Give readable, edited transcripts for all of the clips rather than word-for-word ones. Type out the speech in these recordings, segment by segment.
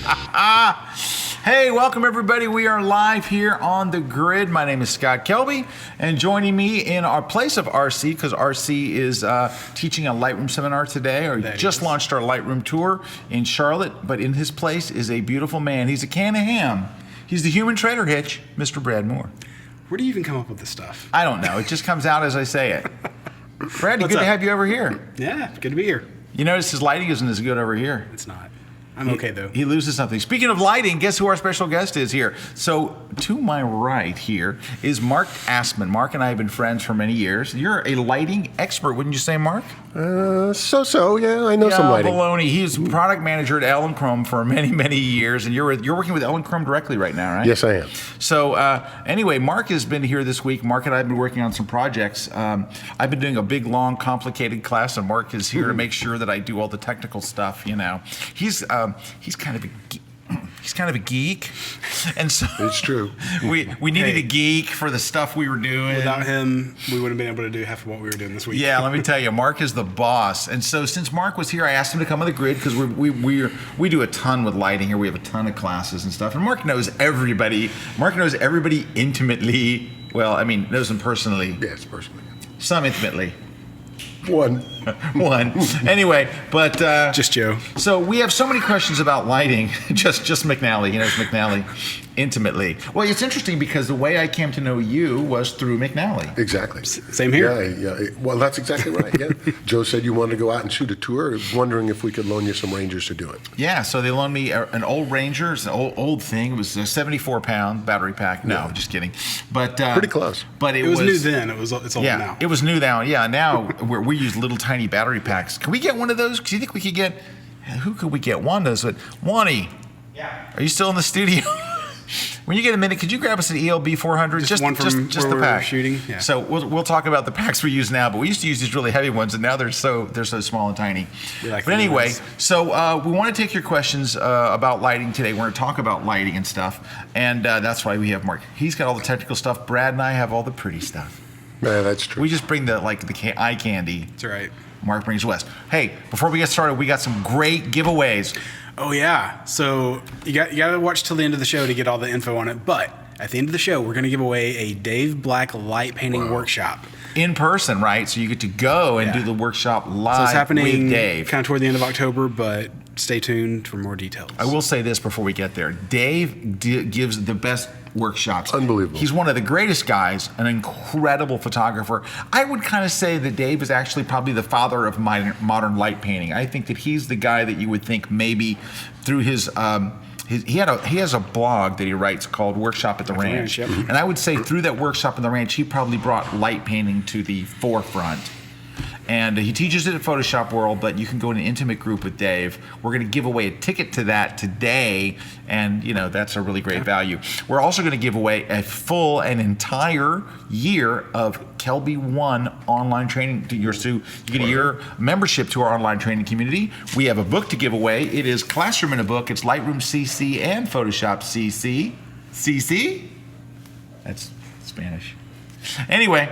Hey, welcome everybody. We are live here on the grid. My name is Scott Kelby, and joining me in our place of RC, because RC is teaching a Lightroom seminar today, or just launched our Lightroom tour in Charlotte, but in his place is a beautiful man. He's a can of ham. He's the human trader hitch, Mr. Brad Moore. Where do you even come up with this stuff? I don't know. It just comes out as I say it. Brad, good to have you over here. Yeah, good to be here. You notice his lighting isn't as good over here. It's not. I'm okay, though. He loses something. Speaking of lighting, guess who our special guest is here? So, to my right here is Mark Astmann. Mark and I have been friends for many years. You're a lighting expert, wouldn't you say, Mark? So, yeah, I know some lighting. Baloney. He's product manager at Elinchrom for many, many years, and you're working with Elinchrom directly right now, right? Yes, I am. So, anyway, Mark has been here this week. Mark and I have been working on some projects. I've been doing a big, long, complicated class, and Mark is here to make sure that I do all the technical stuff, you know. He's kind of a geek, and so it's true. We needed a geek for the stuff we were doing. Without him, we wouldn't have been able to do half of what we were doing this week. Yeah, let me tell you, Mark is the boss. And so since Mark was here, I asked him to come on the grid because we do a ton with lighting here. We have a ton of classes and stuff. And Mark knows everybody. Mark knows everybody intimately. Well, I mean, knows them personally. Yes, personally. Some intimately. One. Anyway, but just Joe. So we have so many questions about lighting. just McNally. He knows McNally intimately. Well, it's interesting because the way I came to know you was through McNally. Exactly. Same here. Yeah. Well, that's exactly right. Yeah. Joe said you wanted to go out and shoot a tour. Wondering if we could loan you some Rangers to do it. Yeah. So they loaned me an old Ranger. It's an old thing. It was a 74-pound battery pack. No, Yeah. Just kidding. But pretty close. But it was new then. It's old now. It was new now. Yeah. Now we use little tiny battery packs. Can we get one of those? Do you think we could get? Who could we get one of those? But Wani. Yeah. Are you still in the studio? When you get a minute, could you grab us an ELB 400? Just one from just where the pack. we're shooting. Yeah. So we'll talk about the packs we use now, but we used to use these really heavy ones, and now they're so small and tiny. Like but anyway, so we want to take your questions about lighting today. We're going to talk about lighting and stuff, and that's why we have Mark. He's got all the technical stuff. Brad and I have all the pretty stuff. Yeah, that's true. We just bring the eye candy. That's right. Mark brings West. Hey, before we get started, we got some great giveaways. Oh yeah, so you got to watch till the end of the show to get all the info on it. But at the end of the show, we're going to give away a Dave Black light painting workshop in person, right? So you get to go and do the workshop live. So it's happening with Dave. Kind of toward the end of October, but stay tuned for more details. I will say this before we get there: Dave gives the best workshops. Unbelievable. He's one of the greatest guys, an incredible photographer. I would kind of say that Dave is actually probably the father of modern light painting. I think that he's the guy that you would think maybe through his he has a blog that he writes called Workshop at the Ranch. Yep. And I would say through that Workshop at the Ranch, he probably brought light painting to the forefront. And he teaches it at Photoshop World, but you can go in an intimate group with Dave. We're going to give away a ticket to that today, and that's a really great value. We're also going to give away a full and entire year of Kelby One online training. You get a year membership to our online training community. We have a book to give away. It is Classroom in a Book. It's Lightroom CC and Photoshop CC. CC? That's Spanish. Anyway,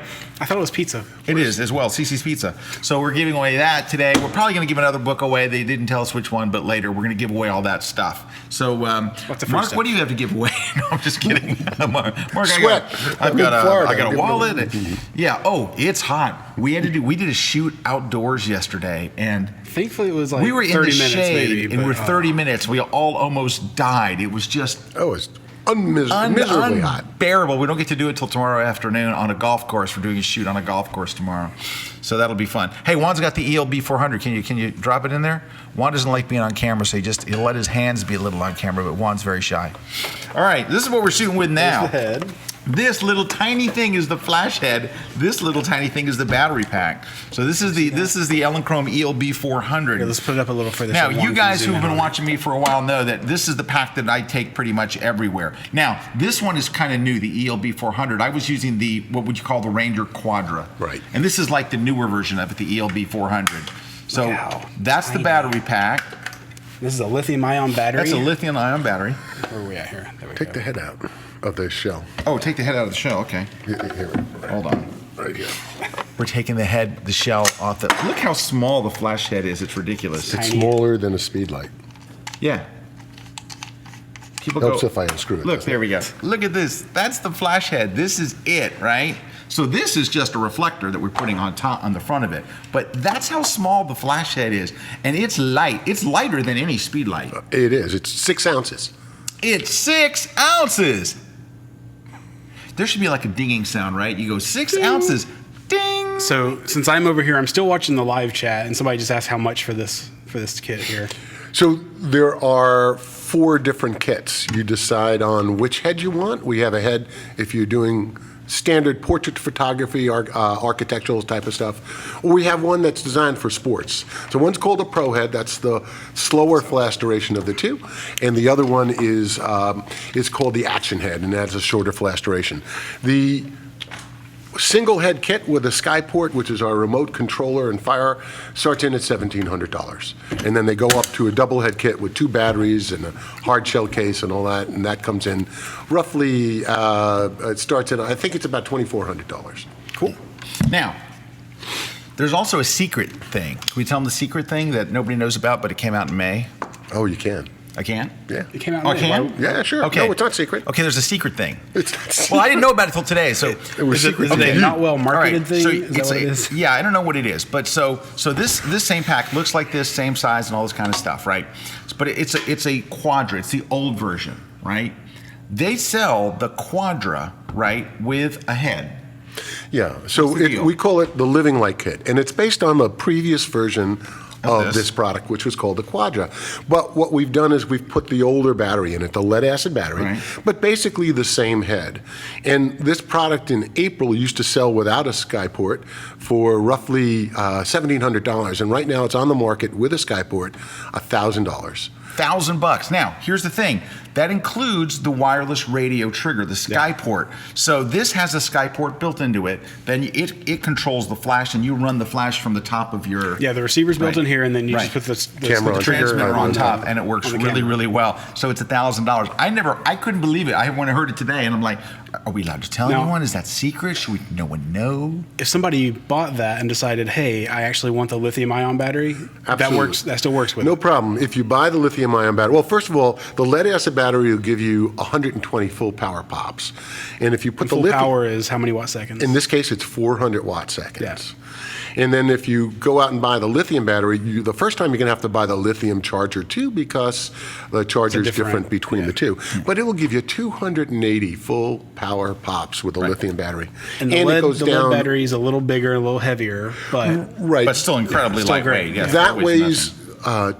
I thought it was pizza. It is as well, CC's Pizza. So we're giving away that today. We're probably going to give another book away. They didn't tell us which one, but later we're going to give away all that stuff. So, what's the first Mark, step? what do you have to give away? No, I'm just kidding. Mark, Sweat. I got a wallet. Yeah. Oh, it's hot. We did a shoot outdoors yesterday, and thankfully it was like we were in 30 the minutes shade, maybe, and we're 30 minutes. We all almost died. It was just. Oh, it's miserably hot. Unbearable. We don't get to do it till tomorrow afternoon on a golf course. We're doing a shoot on a golf course tomorrow, so that'll be fun. Hey, Juan's got the ELB 400. Can you drop it in there? Juan doesn't like being on camera, so he'll let his hands be a little on camera, but Juan's very shy. All right, this is what we're shooting with now. There's the head. This little tiny thing is the flash head. This little tiny thing is the battery pack. So this is the Elinchrom ELB 400. Yeah, let's put it up a little further. Now, so you guys who've been watching me for a while know that this is the pack that I take pretty much everywhere. Now, this one is kind of new, the ELB 400. I was using what would you call the Ranger Quadra. Right. And this is like the newer version of it, the ELB 400. So that's tiny. the battery pack. This is a lithium-ion battery. That's a lithium-ion battery. Where are we at here? There we Take go. the head out of the shell. Oh, take the head out of the shell. Okay. Here. Hold on. Right here. We're taking the shell off the. Look how small the flash head is. It's ridiculous. It's smaller than a speedlight. Yeah. People Helps go, if I unscrew it. look, doesn't there it? we go. Look at this. That's the flash head. This is it, right? So this is just a reflector that we're putting on top, on the front of it. But that's how small the flash head is. And it's light. It's lighter than any speed light. It is. It's 6 ounces. It's 6 ounces. There should be like a dinging sound, right? You go 6 ounces. Ding. So since I'm over here, I'm still watching the live chat, and somebody just asked how much for this kit here. So there are 4 different kits. You decide on which head you want. We have a head if you're doing standard portrait photography, architectural type of stuff. Or we have one that's designed for sports. So one's called a Pro Head. That's the slower flash duration of the two. And the other one is called the Action Head, and that's a shorter flash duration. The single head kit with a Skyport, which is our remote controller and fire, starts in at $1,700. And then they go up to a double head kit with 2 batteries and a hard shell case and all that, and that comes in roughly, it starts at, I think it's about $2,400. Cool. Now, there's also a secret thing. Can we tell them the secret thing that nobody knows about, but it came out in May? Oh, you can. I can? Yeah. It came out. Oh, I in can? May. Yeah, sure. Okay. No, it's not secret. Okay, there's a secret thing. It's not secret. Well, I didn't know about it until today. So It was Is it, secret. is it a not well marketed thing? So Is that it's what it is? yeah, I don't know what it is, but so this same pack looks like this, same size, and all this kind of stuff, right? But it's a Quadra. It's the old version, right? They sell the Quadra, right, with a head. Yeah, so What's the deal? we call it the Living Light Kit, and it's based on the previous version of this product, which was called the Quadra. But what we've done is we've put the older battery in it, the lead acid battery, Right. but basically the same head. And this product in April used to sell without a Skyport for roughly $1,700, and right now it's on the market with a Skyport, $1,000. $1,000. Now, here's the thing. That includes the wireless radio trigger, the Skyport. So this has a Skyport built into it. Then it controls the flash, and you run the flash from the top of your... Yeah, the receiver's built Right. in here, and then you Right. just put the Camera on trigger transmitter on on top, and it works on the really, camera. really well. So it's $1,000. I couldn't believe it. When I heard it today, and I'm like, are we allowed to tell No. anyone? Is that secret? Should no one know? If somebody bought that and decided, hey, I actually want the lithium-ion battery, that Absolutely. works. That still works with No it. problem. If you buy the lithium-ion battery, well, first of all, the lead-acid battery will give you 120 full power pops, and if you put And the full lithium, power is how many watt seconds? in this case, it's 400 watt seconds. Yes. And then if you go out and buy the lithium battery, the first time you're going to have to buy the lithium charger too, because the charger is different between the two. But it will give you 280 full power pops with the lithium battery. and the lead battery is a little bigger, a little heavier, but right. But still incredibly Still lightweight. great. Yes, that weighs weighs nothing.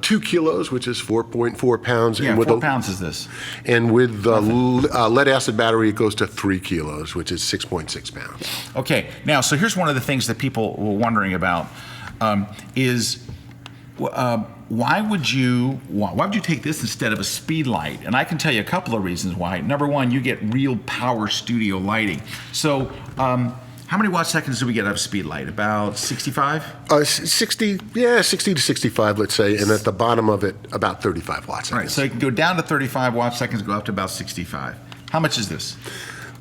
2 kilos, which is 4.4 pounds. Yeah, and with 4 the, pounds is this. And with the lead acid battery, it goes to 3 kilos, which is 6.6 pounds. Okay, now, so here's one of the things that people were wondering about is why would you take this instead of a speed light? And I can tell you a couple of reasons why. Number one, you get real power studio lighting. So how many watt seconds do we get out of a speed light? About 65? 60 to 65, let's say, and at the bottom of it, about 35 watt seconds. All right, so you can go down to 35 watt seconds, go up to about 65. How much is this?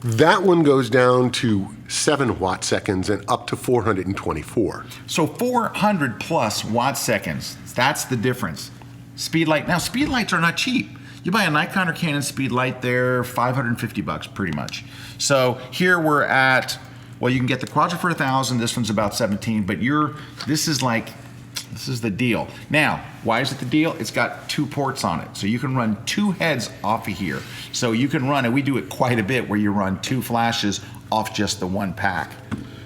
That one goes down to 7 watt seconds and up to 424. So 400 plus watt seconds. That's the difference. Speed light. Now, speed lights are not cheap. You buy a Nikon or Canon speed light, they're $550 pretty much. So here we're at, well, you can get the Quadra for $1,000. This one's about 17, but this is the deal. Now, why is it the deal? It's got 2 ports on it. So you can run 2 heads off of here. So you can run, and we do it quite a bit, where you run 2 flashes off just the one pack.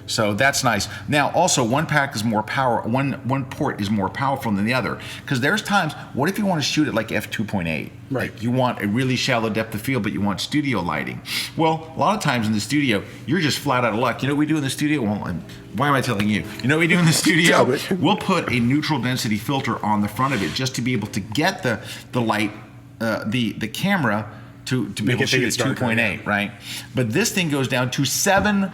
So that's nice. Now, also, one pack is more power. One port is more powerful than the other. Because there's times, what if you want to shoot it like f2.8? Right. Like you want a really shallow depth of field, but you want studio lighting. Well, a lot of times in the studio, you're just flat out of luck. You know what we do in the studio? Well, why am I telling you? You know what we do in the studio? We'll put a neutral density filter on the front of it just to be able to get the light, the camera to be able to shoot at 2.8, right? But this thing goes down to 7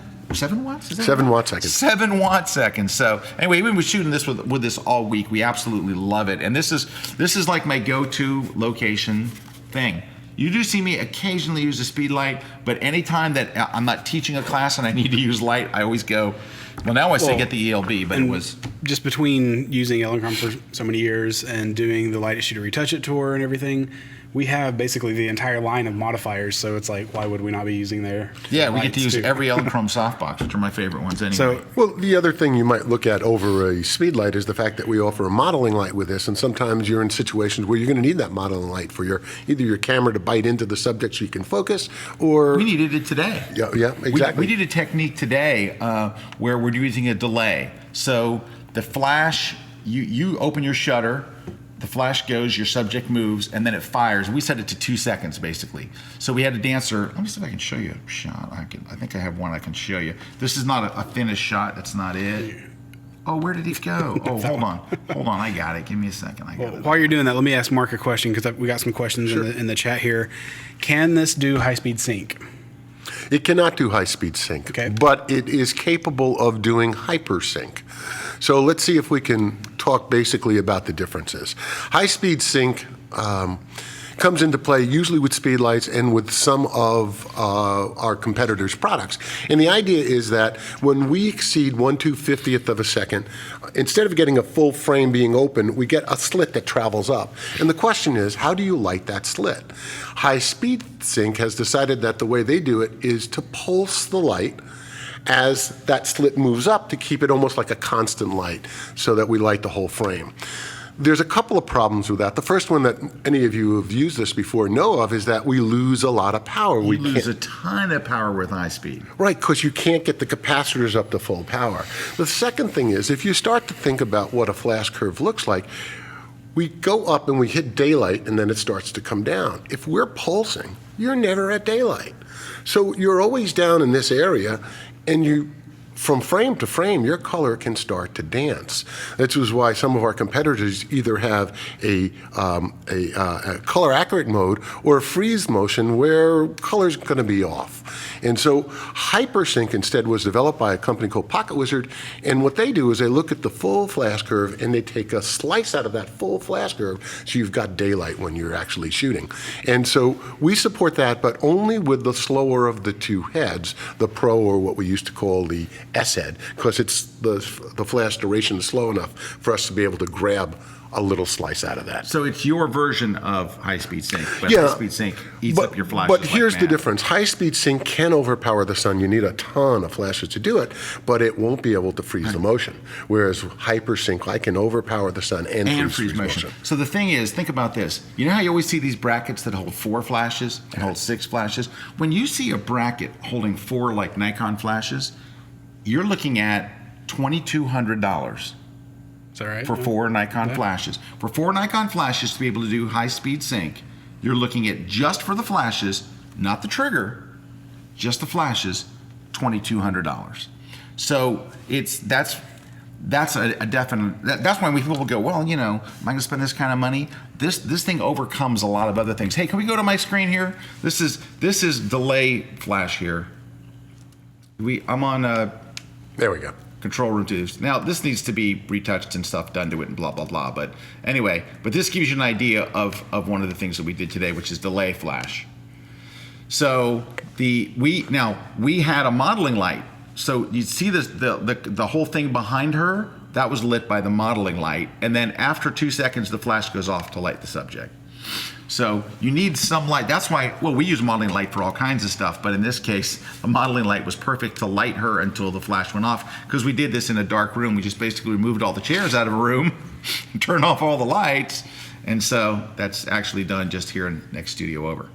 watts? Is that 7 right? watt seconds. 7 watt seconds. So anyway, we've been shooting this with this all week. We absolutely love it, and this is like my go-to location thing. You do see me occasionally use a speed light, but anytime that I'm not teaching a class and I need to use light, I always go Well, now I say Well, get the ELB, but it and was just between using Elinchrom for so many years and doing the Light Issue to Retouch It tour and everything, we have basically the entire line of modifiers. So it's like, why would we not be using their yeah. We get to lights use too? every Elinchrom softbox, which are my favorite ones anyway. So Well, the other thing you might look at over a speed light is the fact that we offer a modeling light with this, and sometimes you're in situations where you're going to need that modeling light for either your camera to bite into the subject so you can focus, or we needed it today. yeah, exactly. We did a technique today where we're using a delay. So the flash, you open your shutter, the flash goes, your subject moves, and then it fires. We set it to 2 seconds, basically. So we had a dancer. Let me see if I can show you a shot. I think I have one I can show you. This is not a finished shot. That's not it. Oh, where did it go? Oh, hold on. I got it. Give me a second. I got it. while you're doing that, let me ask Mark a question because we got some questions in the chat here. Can this do high-speed sync? It cannot do high-speed sync, Okay. but it is capable of doing hypersync. So let's see if we can talk basically about the differences. High-speed sync comes into play usually with speedlights and with some of our competitors' products. And the idea is that when we exceed 1/250th of a second, instead of getting a full frame being open, we get a slit that travels up. And the question is, how do you light that slit? High-speed sync has decided that the way they do it is to pulse the light as that slit moves up to keep it almost like a constant light so that we light the whole frame. There's a couple of problems with that. The first one that any of you who have used this before know of is that we lose a lot of power. We lose a ton of power with high speed. Right, because you can't get the capacitors up to full power. The second thing is, if you start to think about what a flash curve looks like, we go up and we hit daylight and then it starts to come down. If we're pulsing, you're never at daylight. So you're always down in this area, and from frame to frame, your color can start to dance. This is why some of our competitors either have a color accurate mode or a freeze motion where color's going to be off. And so Hypersync instead was developed by a company called Pocket Wizard, and what they do is they look at the full flash curve and they take a slice out of that full flash curve so you've got daylight when you're actually shooting. And so we support that, but only with the slower of the two heads, the Pro, or what we used to call the S head, because it's the flash duration is slow enough for us to be able to grab a little slice out of that. So it's your version of high-speed sync, but Yeah, high-speed sync eats up your flashes. But like here's the mad. difference. High-speed sync can overpower the sun. You need a ton of flashes to do it, but it won't be able to freeze the motion. Whereas hypersync, I can overpower the sun and freeze motion. So the thing is, think about this. You know how you always see these brackets that hold 4 flashes and hold 6 flashes? When you see a bracket holding 4 like Nikon flashes, you're looking at $2,200 Is that right? for 4 Nikon flashes. For 4 Nikon flashes to be able to do high-speed sync, you're looking at, just for the flashes, not the trigger, just the flashes, $2,200. So that's a definite. That's why people go, well, am I going to spend this kind of money? This thing overcomes a lot of other things. Hey, can we go to my screen here? This is delay flash here. I'm on There we go. control room 2. Now this needs to be retouched and stuff done to it and blah blah blah. But anyway, this gives you an idea of one of the things that we did today, which is delay flash. So we had a modeling light. So you see this the whole thing behind her, that was lit by the modeling light, and then after 2 seconds the flash goes off to light the subject. So you need some light. That's why, we use modeling light for all kinds of stuff, but in this case, the modeling light was perfect to light her until the flash went off, because we did this in a dark room. We just basically removed all the chairs out of a room and turned off all the lights, and so that's actually done just here in next studio over.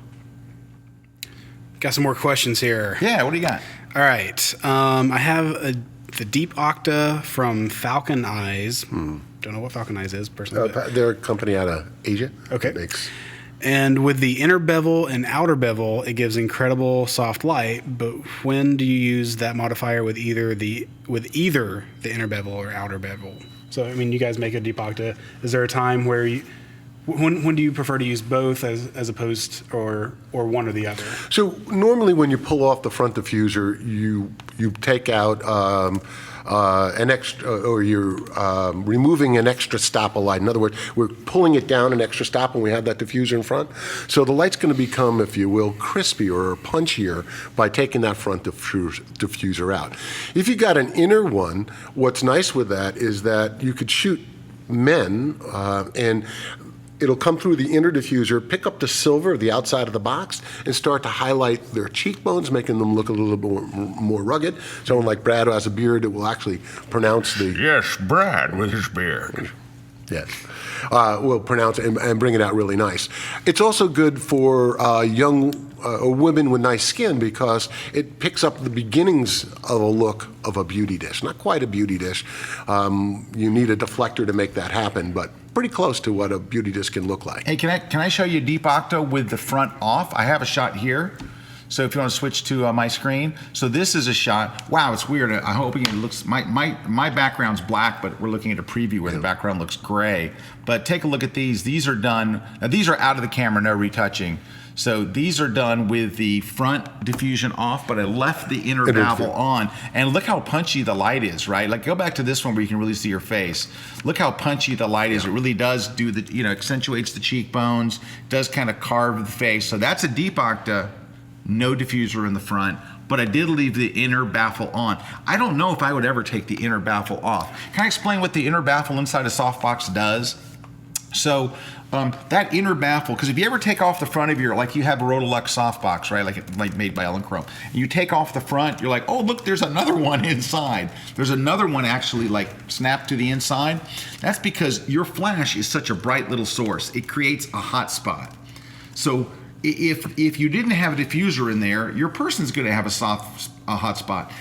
Got some more questions here. Yeah, what do you got? All right. I have the Deep Octa from Falcon Eyes. Don't know what Falcon Eyes is personally. They're a company out of Asia. Okay. That makes And with the inner bevel and outer bevel, it gives incredible soft light. But when do you use that modifier with either the inner bevel or outer bevel? So, I mean, you guys make a Deep Octa. Is there a time where When do you prefer to use both as opposed or one or the other? So normally when you pull off the front diffuser, you take out an extra, or you're removing an extra stop of light. In other words, we're pulling it down an extra stop when we have that diffuser in front. So the light's going to become, if you will, crispier or punchier by taking that front diffuser out. If you got an inner one, what's nice with that is that you could shoot men and it'll come through the inner diffuser, pick up the silver, the outside of the box, and start to highlight their cheekbones, making them look a little bit more rugged. Someone like Brad who has a beard, it will actually pronounce the... Yes, Brad with his beard. Yes. Will pronounce it and bring it out really nice. It's also good for young women with nice skin because it picks up the beginnings of a look of a beauty dish. Not quite a beauty dish. You need a deflector to make that happen, but pretty close to what a beauty dish can look like. Hey, can I show you a deep octo with the front off? I have a shot here. So if you want to switch to my screen. So this is a shot. Wow, it's weird. I'm hoping it looks, my background's black, but we're looking at a preview where the background looks gray. But take a look at these. These are done, now these are out of the camera, no retouching. So these are done with the front diffusion off, but I left the inner baffle on. And look how punchy the light is, right? Like go back to this one where you can really see your face. Look how punchy the light is. It really does do the, accentuates the cheekbones, does kind of carve the face. So that's a deep octa, no diffuser in the front, but I did leave the inner baffle on. I don't know if I would ever take the inner baffle off. Can I explain what the inner baffle inside a softbox does? So that inner baffle, because if you ever take off the front of your, like you have a Rotolux softbox, right, like made by Elinchrom, and you take off the front, you're like, oh, look, there's another one inside. There's another one actually like snapped to the inside. That's because your flash is such a bright little source. It creates a hot spot. So if you didn't have a diffuser in there, your person's going to have a hot spot.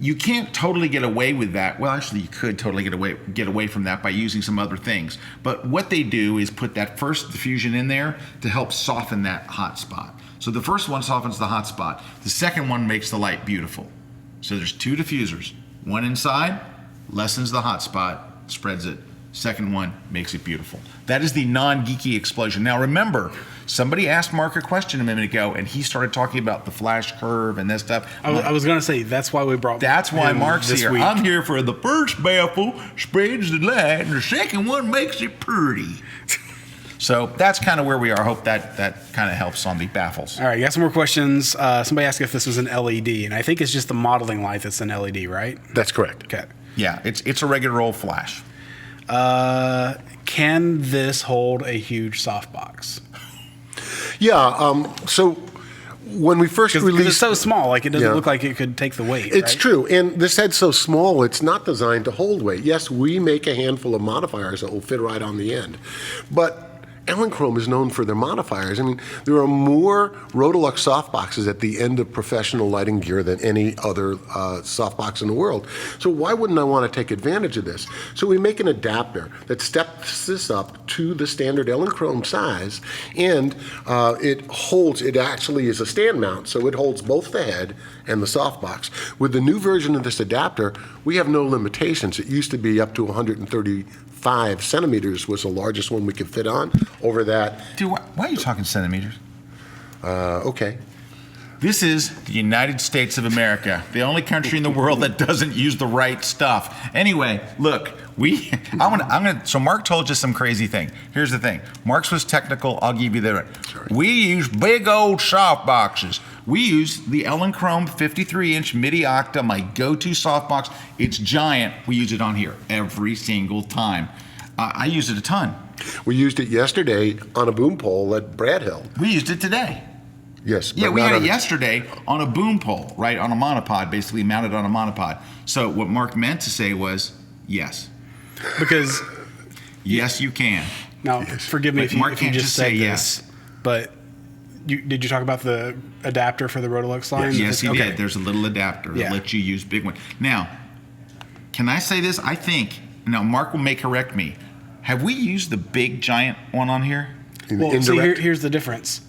You can't totally get away with that. Well, actually, you could totally get away from that by using some other things. But what they do is put that first diffusion in there to help soften that hot spot. So the first one softens the hot spot. The second one makes the light beautiful. So there's two diffusers. One inside lessens the hot spot, spreads it. Second one makes it beautiful. That is the non-geeky explosion. Now remember, somebody asked Mark a question a minute ago, and he started talking about the flash curve and that stuff. I was going to say, that's why we brought That's why Mark's this here. week. I'm here for the first baffle spreads the light, and the second one makes it pretty. So that's kind of where we are. I hope that kind of helps on the baffles. All right, got some more questions. Somebody asked if this was an LED, and I think it's just the modeling light that's an LED, right? That's correct. Okay. Yeah, it's a regular old flash. Can this hold a huge softbox? Yeah, so when we first Because released... it's so small, like it doesn't Yeah. look like it could take the weight, It's right? true, and this head's so small, it's not designed to hold weight. Yes, we make a handful of modifiers that will fit right on the end, but Elinchrom is known for their modifiers. I mean, there are more Rotolux softboxes at the end of professional lighting gear than any other softbox in the world. So why wouldn't I want to take advantage of this? So we make an adapter that steps this up to the standard Elinchrom size, and it actually is a stand mount, so it holds both the head and the softbox. With the new version of this adapter, we have no limitations. It used to be up to 135 centimeters was the largest one we could fit on. Over that, Dude, why are you talking centimeters? okay. This is the United States of America, the only country in the world that doesn't use the right stuff. Anyway, look, so Mark told you some crazy thing. Here's the thing. Mark's was technical. I'll give you the right. We use big old softboxes. We use the Elinchrom 53-inch MIDI Octa, my go-to softbox. It's giant. We use it on here every single time. I use it a ton. We used it yesterday on a boom pole that Brad held. We used it today. Yes. Yeah, but we not had on it yesterday on a boom pole, right, on a monopod, basically mounted on a monopod. So what Mark meant to say was, yes. Because Yes, you can. now, forgive me But if you, Mark if you can't just just said say this, yes. but did you talk about the adapter for the Rotolux line? Yes, he Okay. did. There's a little adapter Yeah. that lets you use big one. Now, can I say this? I think, now Mark will correct me. Have we used the big giant one on here? Well, see, Indirect. here's the difference.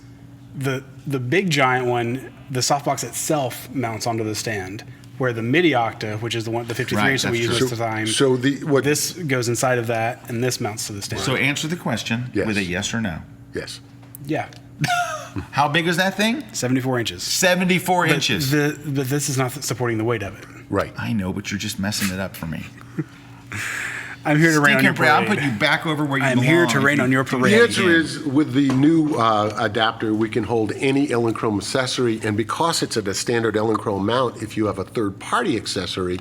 The big giant one, the softbox itself mounts onto the stand. where the MIDI octa, which is the 53 Right, inch that we that's use true. most of the time, So this goes inside of that, and this mounts to the stand. So answer the question Yes. with a yes or no. yes. yeah, How big is that thing? 74 inches. 74 But inches. but this is not supporting the weight of it. Right. I know, but you're just messing it up for me. I'm here to rain on your Stinking Brad, I'm parade. putting you back over where you I'm belong. here to rain on your parade. The answer is, with the new adapter, we can hold any Elinchrom accessory, and because it's at a standard Elinchrom mount, if you have a third-party accessory,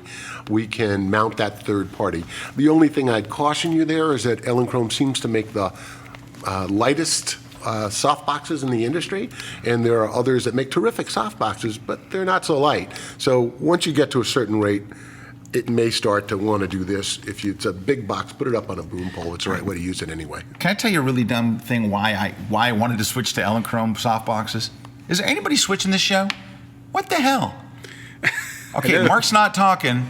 we can mount that third party. The only thing I'd caution you there is that Elinchrom seems to make the lightest soft boxes in the industry, and there are others that make terrific soft boxes, but they're not so light. So once you get to a certain rate, it may start to want to do this. If it's a big box, put it up on a boom pole. It's the right way to use it anyway. Can I tell you a really dumb thing why I wanted to switch to Elinchrom softboxes? Is there anybody switching this show? What the hell? Okay, Mark's not talking.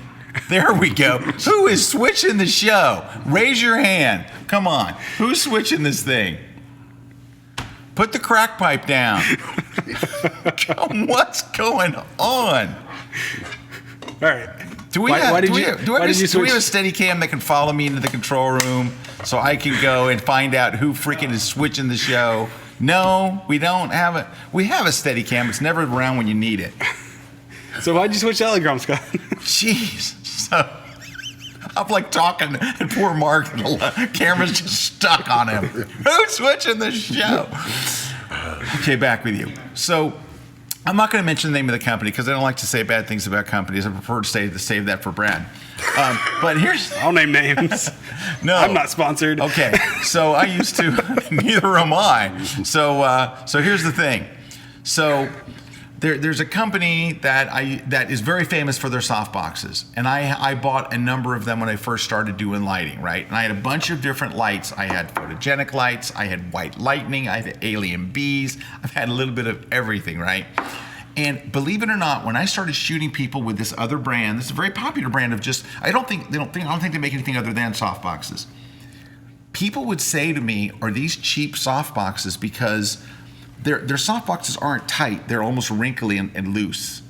There we go. Who is switching the show? Raise your hand. Come on. Who's switching this thing? Put the crack pipe down. What's going on? All right. Do we have a steady cam that can follow me into the control room so I can go and find out who freaking is switching the show? No, we don't have it. We have a steady cam. It's never around when you need it. So why'd you switch to Elinchrom, Scott? Jeez. So I'm like talking and poor Mark, and the camera's just stuck on him. Who's switching the show? Okay, back with you. So I'm not going to mention the name of the company because I don't like to say bad things about companies. I prefer to save that for Brad. But here's... I'll name names. No. I'm not sponsored. Okay, so I used to... Neither am I. So here's the thing. So there's a company that is very famous for their soft boxes. And I bought a number of them when I first started doing lighting, right? And I had a bunch of different lights. I had photogenic lights. I had white lightning. I had alien bees. I've had a little bit of everything, right? And believe it or not, when I started shooting people with this other brand, this is a very popular brand of just, I don't think they make anything other than soft boxes. People would say to me, are these cheap soft boxes? Because their soft boxes aren't tight. They're almost wrinkly and loose.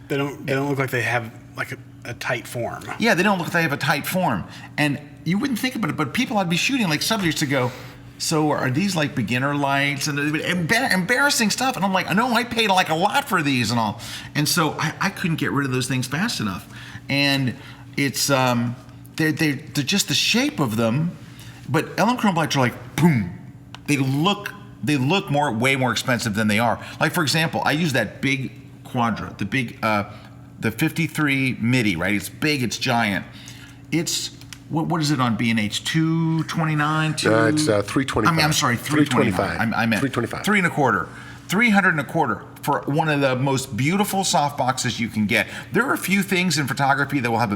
They don't look like they have like a tight form. Yeah, they don't look like they have a tight form. And you wouldn't think about it, but people I'd be shooting, like some used to go, so are these like beginner lights and embarrassing stuff? And I'm like, no, I paid like a lot for these and all. And so I couldn't get rid of those things fast enough. And it's they're just the shape of them. But Elinchrom lights are like boom. They look way more expensive than they are. Like for example, I use that big Quadra, the 53 MIDI, right? It's big, it's giant. It's what is it on B&H? 229? It's 325. I mean, I'm sorry, 325. I meant 325. 3 1/4. 300 1/4 for one of the most beautiful soft boxes you can get. There are a few things in photography that will have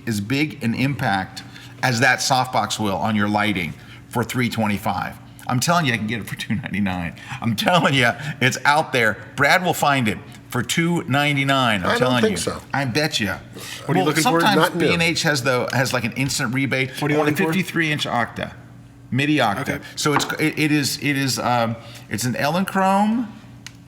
as big an impact as that softbox will on your lighting for $325. I'm telling you, I can get it for $299. I'm telling you, it's out there. Brad will find it for $299. I'm telling you. I don't think so. I bet you. What are you looking for? Sometimes Not new. B&H has like an instant rebate. What are you on a looking for? 53-inch octa, MIDI octa. Okay. So it's an Elinchrom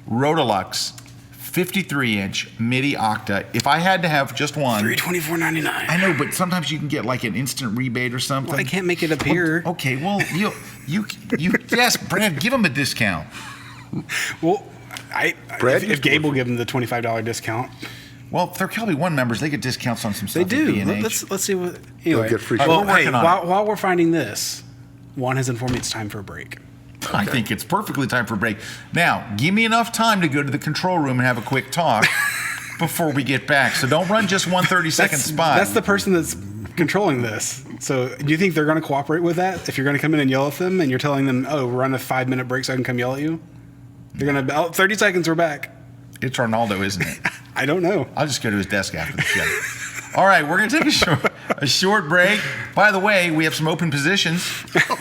Rotolux 53-inch MIDI octa. If I had to have just one, $324.99. I know, but sometimes you can get like an instant rebate or something. Well, I can't make it appear. Well, okay, well, you yes, Brad, give him a discount. Well, Brad, if Gabe will give them the $25 discount, Well, if they're Kelby One members, they get discounts on some stuff. they do. At B&H. Let's see what. Anyway, get free well, shipping. We're hey, working on it. while we're finding this, Juan has informed me it's time for a break. I think it's perfectly time for a break. Now, give me enough time to go to the control room and have a quick talk before we get back. So don't run just one 30-second spot. That's the person that's controlling this. So do you think they're going to cooperate with that? If you're going to come in and yell at them and you're telling them, oh, we're on a 5-minute break so I can come yell at you? They're going to, 30 seconds, we're back. It's Arnaldo, isn't it? I don't know. I'll just go to his desk after the show. All right, we're going to take a short break. By the way, we have some open positions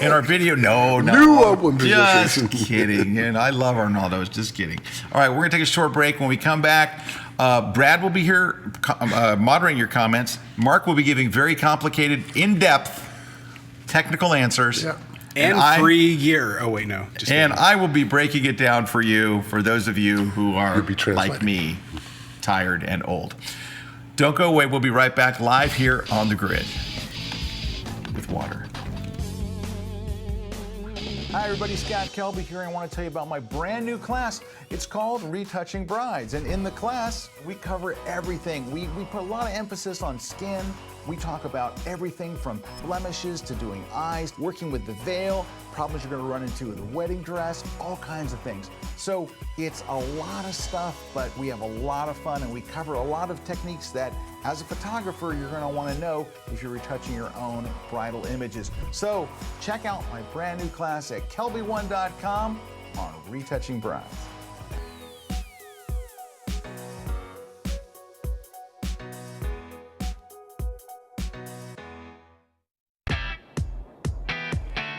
in our video. No. New open Just positions. kidding. And I love Arnaldo. Just kidding. All right, we're going to take a short break. When we come back, Brad will be here moderating your comments. Mark will be giving very complicated, in-depth technical answers. Yeah. And free gear. Oh, wait, no. Just And kidding. I will be breaking it down for you, for those of you who are You'll be translating. like me, tired and old. Don't go away. We'll be right back live here on the grid with water. Hi everybody, Scott Kelby here, and I want to tell you about my brand new class. It's called Retouching Brides, and in the class, we cover everything. We put a lot of emphasis on skin. We talk about everything from blemishes to doing eyes, working with the veil, problems you're going to run into with a wedding dress, all kinds of things. So it's a lot of stuff, but we have a lot of fun, and we cover a lot of techniques that, as a photographer, you're going to want to know if you're retouching your own bridal images. So check out my brand new class at kelby1.com on retouching brides.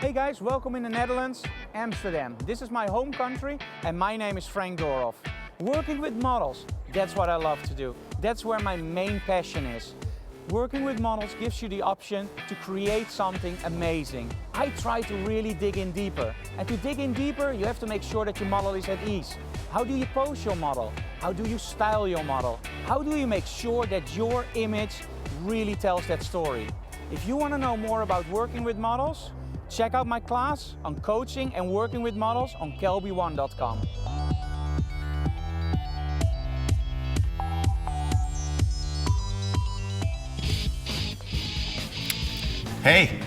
Hey guys, welcome in the Netherlands, Amsterdam. This is my home country and my name is Frank Dorhoff. Working with models, that's what I love to do. That's where my main passion is. Working with models gives you the option to create something amazing. I try to really dig in deeper. And to dig in deeper, you have to make sure that your model is at ease. How do you pose your model? How do you style your model? How do you make sure that your image really tells that story? If you want to know more about working with models, check out my class on coaching and working with models on kelby1.com. Hey.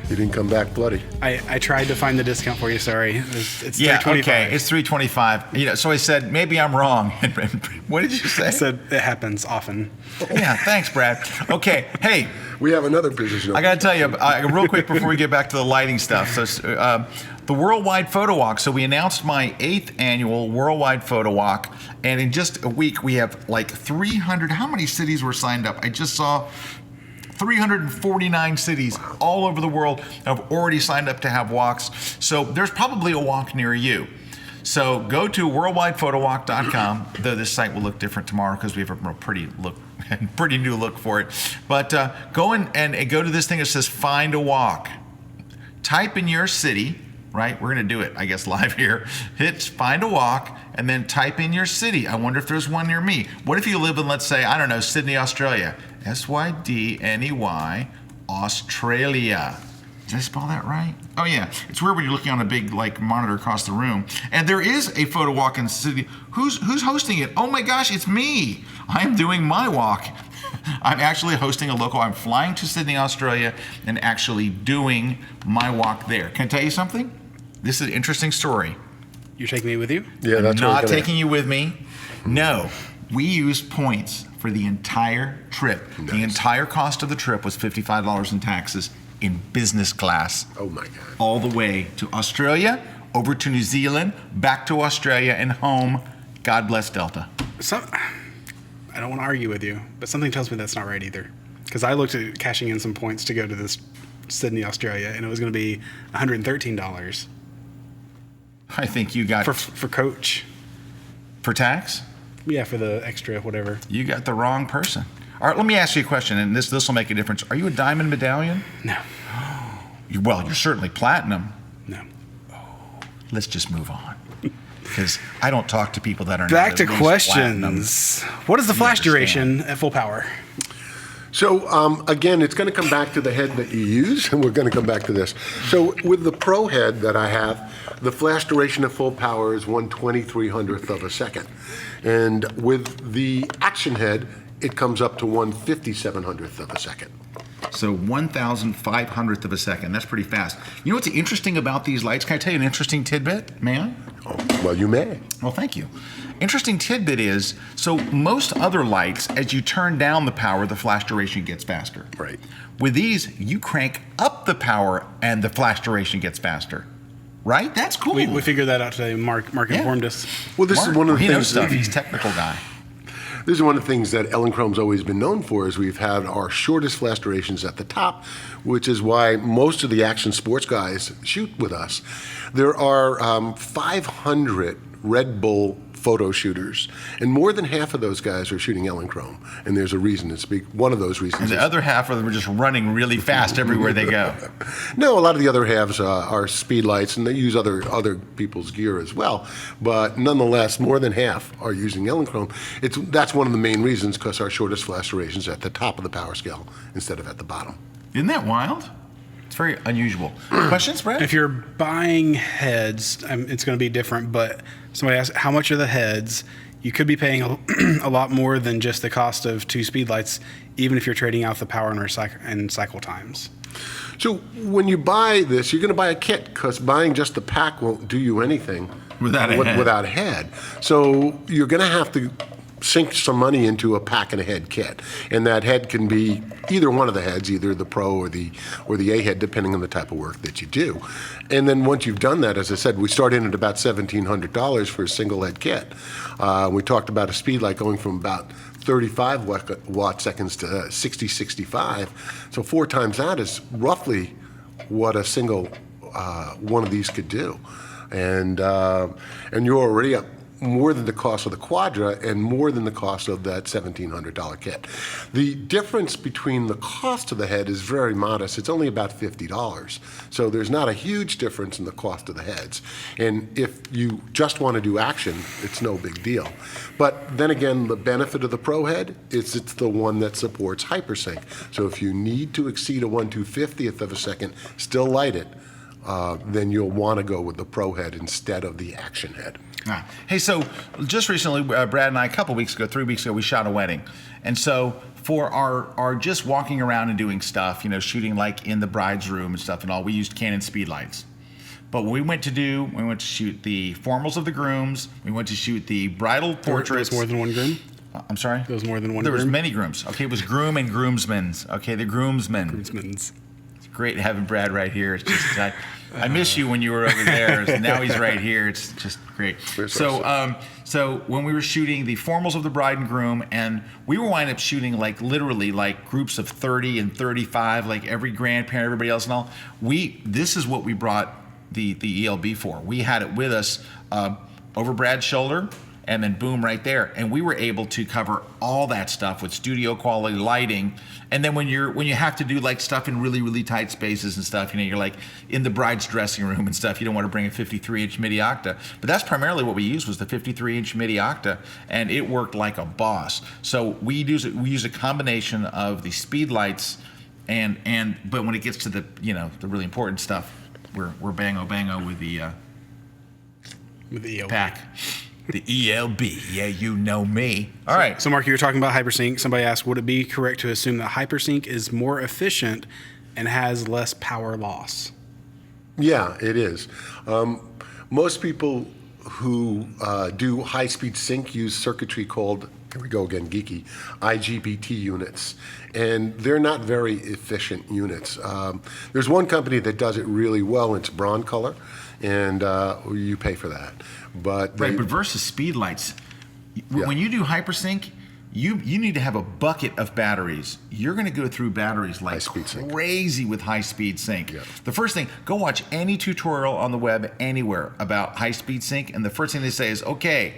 You didn't come back bloody. I tried to find the discount for you. Sorry, it's Yeah, $325. okay, it's $325. You know, so I said maybe I'm wrong. What did you say? I said it happens often. Yeah, thanks, Brad. Okay, hey, We have another position. I got to tell you real quick before we get back to the lighting stuff. So, the Worldwide Photo Walk. So we announced my 8th annual Worldwide Photo Walk, and in just a week we have like 300. How many cities were signed up? I just saw 349 cities all over the world have already signed up to have walks. So there's probably a walk near you. So go to worldwidephotowalk.com, though this site will look different tomorrow because we have a pretty new look for it. But go in and go to this thing that says Find a Walk. Type in your city, right? We're going to do it, I guess, live here. Hit Find a Walk and then type in your city. I wonder if there's one near me. What if you live in, let's say, I don't know, Sydney, Australia? SYDNEY, Australia. Did I spell that right? Oh yeah, it's weird when you're looking on a big monitor across the room. And there is a photo walk in the city. Who's hosting it? Oh my gosh, it's me. I am doing my walk. I'm actually hosting a local. I'm flying to Sydney, Australia, and actually doing my walk there. Can I tell you something? This is an interesting story. You're taking me with you? Yeah, that's Not taking you with me. No, we used points for the entire trip. Nice. The entire cost of the trip was $55 in taxes in business class. Oh my God. All the way to Australia, over to New Zealand, back to Australia, and home. God bless Delta. I don't want to argue with you, but something tells me that's not right either. Because I looked at cashing in some points to go to this Sydney, Australia, and it was going to be $113 I think you got for coach. for tax. Yeah, for the extra whatever. You got the wrong person. All right, let me ask you a question, and this will make a difference. Are you a diamond medallion? No. Well, you're certainly platinum. No. Let's just move on, because I don't talk to people that are Back not to at least questions. What is the flash understand. duration at full power? So again, it's going to come back to the head that you use, and we're going to come back to this. So with the Pro head that I have, the flash duration at full power is 1/2300th of a second. And with the Action head, it comes up to 1/5700th of a second. So 1,500th of a second. That's pretty fast. You know what's interesting about these lights? Can I tell you an interesting tidbit, man? Oh, well, you may. Well, thank you. Interesting tidbit is, so most other lights, as you turn down the power, the flash duration gets faster. Right. With these, you crank up the power and the flash duration gets faster. Right? That's cool. We figured that out today. Mark informed us. Well, this is one of the he things knows stuff. He's a technical guy. This is one of the things that Elinchrome's always been known for, is we've had our shortest flash durations at the top, which is why most of the action sports guys shoot with us. There are 500 Red Bull photo shooters, and more than half of those guys are shooting Elinchrom, and there's a reason. It's one of those reasons. And the other half of them are just running really fast everywhere they go. No, a lot of the other halves are speedlights, and they use other people's gear as well. But nonetheless, more than half are using Elinchrom. That's one of the main reasons, because our shortest flash duration is at the top of the power scale instead of at the bottom. Isn't that wild? It's very unusual. Questions, Brad? If you're buying heads, it's going to be different, but somebody asked, how much are the heads? You could be paying a lot more than just the cost of 2 speedlights, even if you're trading out the power and cycle times. So when you buy this, you're going to buy a kit, because buying just the pack won't do you anything Without a head. So you're going to have to sink some money into a pack and a head kit, and that head can be either one of the heads, either the Pro or the A head, depending on the type of work that you do. And then once you've done that, as I said, we start in at about $1,700 for a single head kit. We talked about a speed light going from about 35 watt seconds to 60, 65. So 4 times that is roughly what a single one of these could do. And you're already up more than the cost of the Quadra and more than the cost of that $1,700 kit. The difference between the cost of the head is very modest. It's only about $50. So there's not a huge difference in the cost of the heads. And if you just want to do action, it's no big deal. But then again, the benefit of the Pro head is it's the one that supports Hypersync. So if you need to exceed a 1/250th of a second, still light it, then you'll want to go with the Pro head instead of the action head. Hey, so just recently, Brad and I, a couple weeks ago, 3 weeks ago, we shot a wedding. And so for our just walking around and doing stuff, shooting like in the bride's room and stuff and all, we used Canon speedlights. But what we went to shoot the formals of the grooms. We went to shoot the bridal portraits. There was more than one groom? I'm sorry? There was more than one There groom? was many grooms. Okay, it was groom and groomsmen's. Okay, the groomsmen. Groomsmen's. It's great having Brad right here. It's just, I miss you when you were over there. Now he's right here. It's just great. So when we were shooting the formals of the bride and groom, and we were winding up shooting like literally like groups of 30 and 35, like every grandparent, everybody else and all. This is what we brought the ELB for. We had it with us over Brad's shoulder, and then boom, right there. And we were able to cover all that stuff with studio quality lighting. And then when you have to do like stuff in really, really tight spaces and stuff, you're like in the bride's dressing room and stuff, you don't want to bring a 53-inch MIDI octa. But that's primarily what we used, was the 53-inch MIDI octa, and it worked like a boss. So we use a combination of the speed lights but when it gets to the the really important stuff, we're bango with the ELB. pack. The ELB, yeah, you know me. All right. So, Mark, you were talking about Hypersync. Somebody asked, would it be correct to assume that Hypersync is more efficient and has less power loss? Yeah, it is. Most people who do high-speed sync use circuitry called, here we go again, geeky, IGBT units. And they're not very efficient units. There's one company that does it really well, and it's Broncolor, and you pay for that. But versus speedlights, when you do Hypersync, you need to have a bucket of batteries. You're going to go through batteries like crazy with high-speed sync. Yeah. The first thing, go watch any tutorial on the web anywhere about high-speed sync, and the first thing they say is, okay,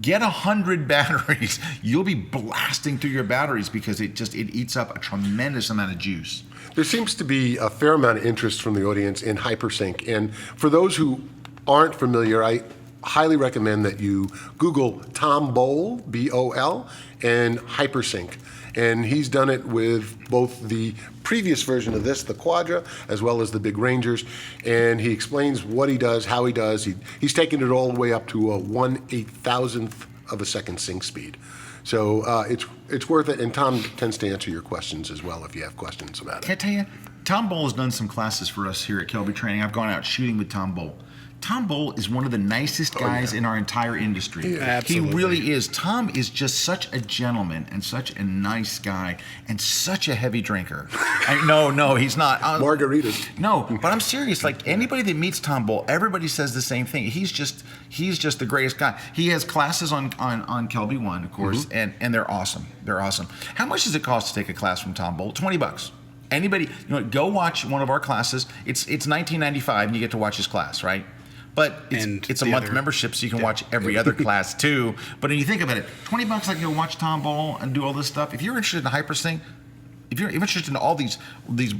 get 100 batteries. You'll be blasting through your batteries because it eats up a tremendous amount of juice. There seems to be a fair amount of interest from the audience in Hypersync, and for those who aren't familiar, I highly recommend that you Google Tom Bol, B-O-L, and Hypersync. And he's done it with both the previous version of this, the Quadra, as well as the big Rangers. And he explains what he does, how he does. He's taken it all the way up to a 1/8,000th of a second sync speed. So it's worth it. And Tom tends to answer your questions as well if you have questions about it. Can I tell you, Tom Bol has done some classes for us here at Kelby Training. I've gone out shooting with Tom Bol. Tom Bol is one of the nicest guys in our entire industry. Yeah, absolutely. He really is. Tom is just such a gentleman and such a nice guy and such a heavy drinker. No, he's not. Margaritas. No, but I'm serious. Like anybody that meets Tom Bol, everybody says the same thing. He's just the greatest guy. He has classes on Kelby One, of course, and they're awesome. They're awesome. How much does it cost to take a class from Tom Bol? $20. Anybody, go watch one of our classes. It's $19.95 and you get to watch his class, right? But And it's a the month other- membership, so you can watch every other class too. But when you think about it, $20 I can go watch Tom Ball and do all this stuff. If you're interested in Hypersync, if you're interested in all these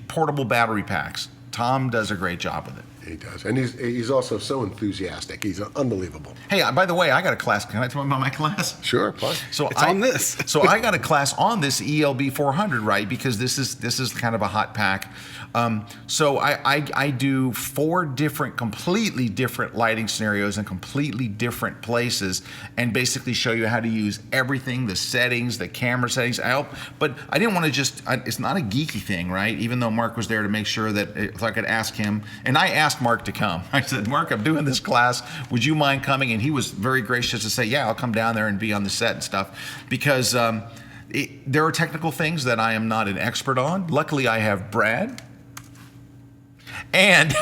portable battery packs, Tom does a great job with it. He does. And he's also so enthusiastic. He's unbelievable. Hey, by the way, I got a class. Can I tell you about my class? Sure, fine. So It's on this. So I got a class on this ELB 400, right? Because this is kind of a hot pack. So I do 4 completely different lighting scenarios in completely different places, and basically show you how to use everything, the settings, the camera settings. But I didn't want to it's not a geeky thing, right? Even though Mark was there to make sure that if I could ask him, and I asked Mark to come. I said, Mark, I'm doing this class. Would you mind coming? And he was very gracious to say, yeah, I'll come down there and be on the set and stuff, because there are technical things that I am not an expert on. Luckily, I have Brad and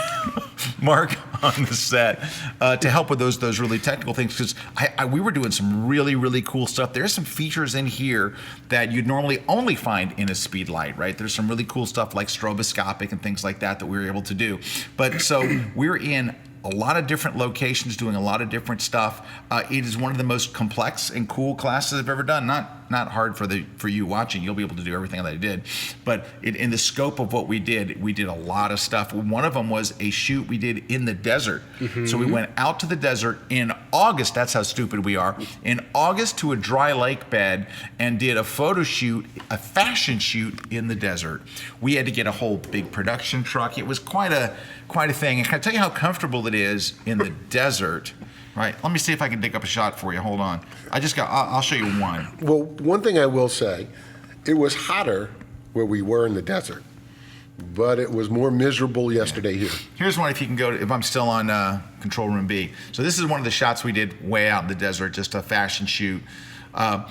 Mark on the set to help with those really technical things, because we were doing some really, really cool stuff. There's some features in here that you'd normally only find in a speed light, right? There's some really cool stuff like stroboscopic and things like that we were able to do. But so we're in a lot of different locations doing a lot of different stuff. It is one of the most complex and cool classes I've ever done. Not hard for you watching. You'll be able to do everything that I did. But in the scope of what we did a lot of stuff. One of them was a shoot we did in the desert. Mm-hmm. So we went out to the desert in August. That's how stupid we are. In August to a dry lake bed and did a photo shoot, a fashion shoot in the desert. We had to get a whole big production truck. It was quite a thing. And can I tell you how comfortable it is in the desert? Right. Let me see if I can dig up a shot for you. Hold on. I'll show you one. Well, one thing I will say, it was hotter where we were in the desert, but it was more miserable yesterday here. Here's one if you can go if I'm still on Control Room B. So this is one of the shots we did way out in the desert, just a fashion shoot. And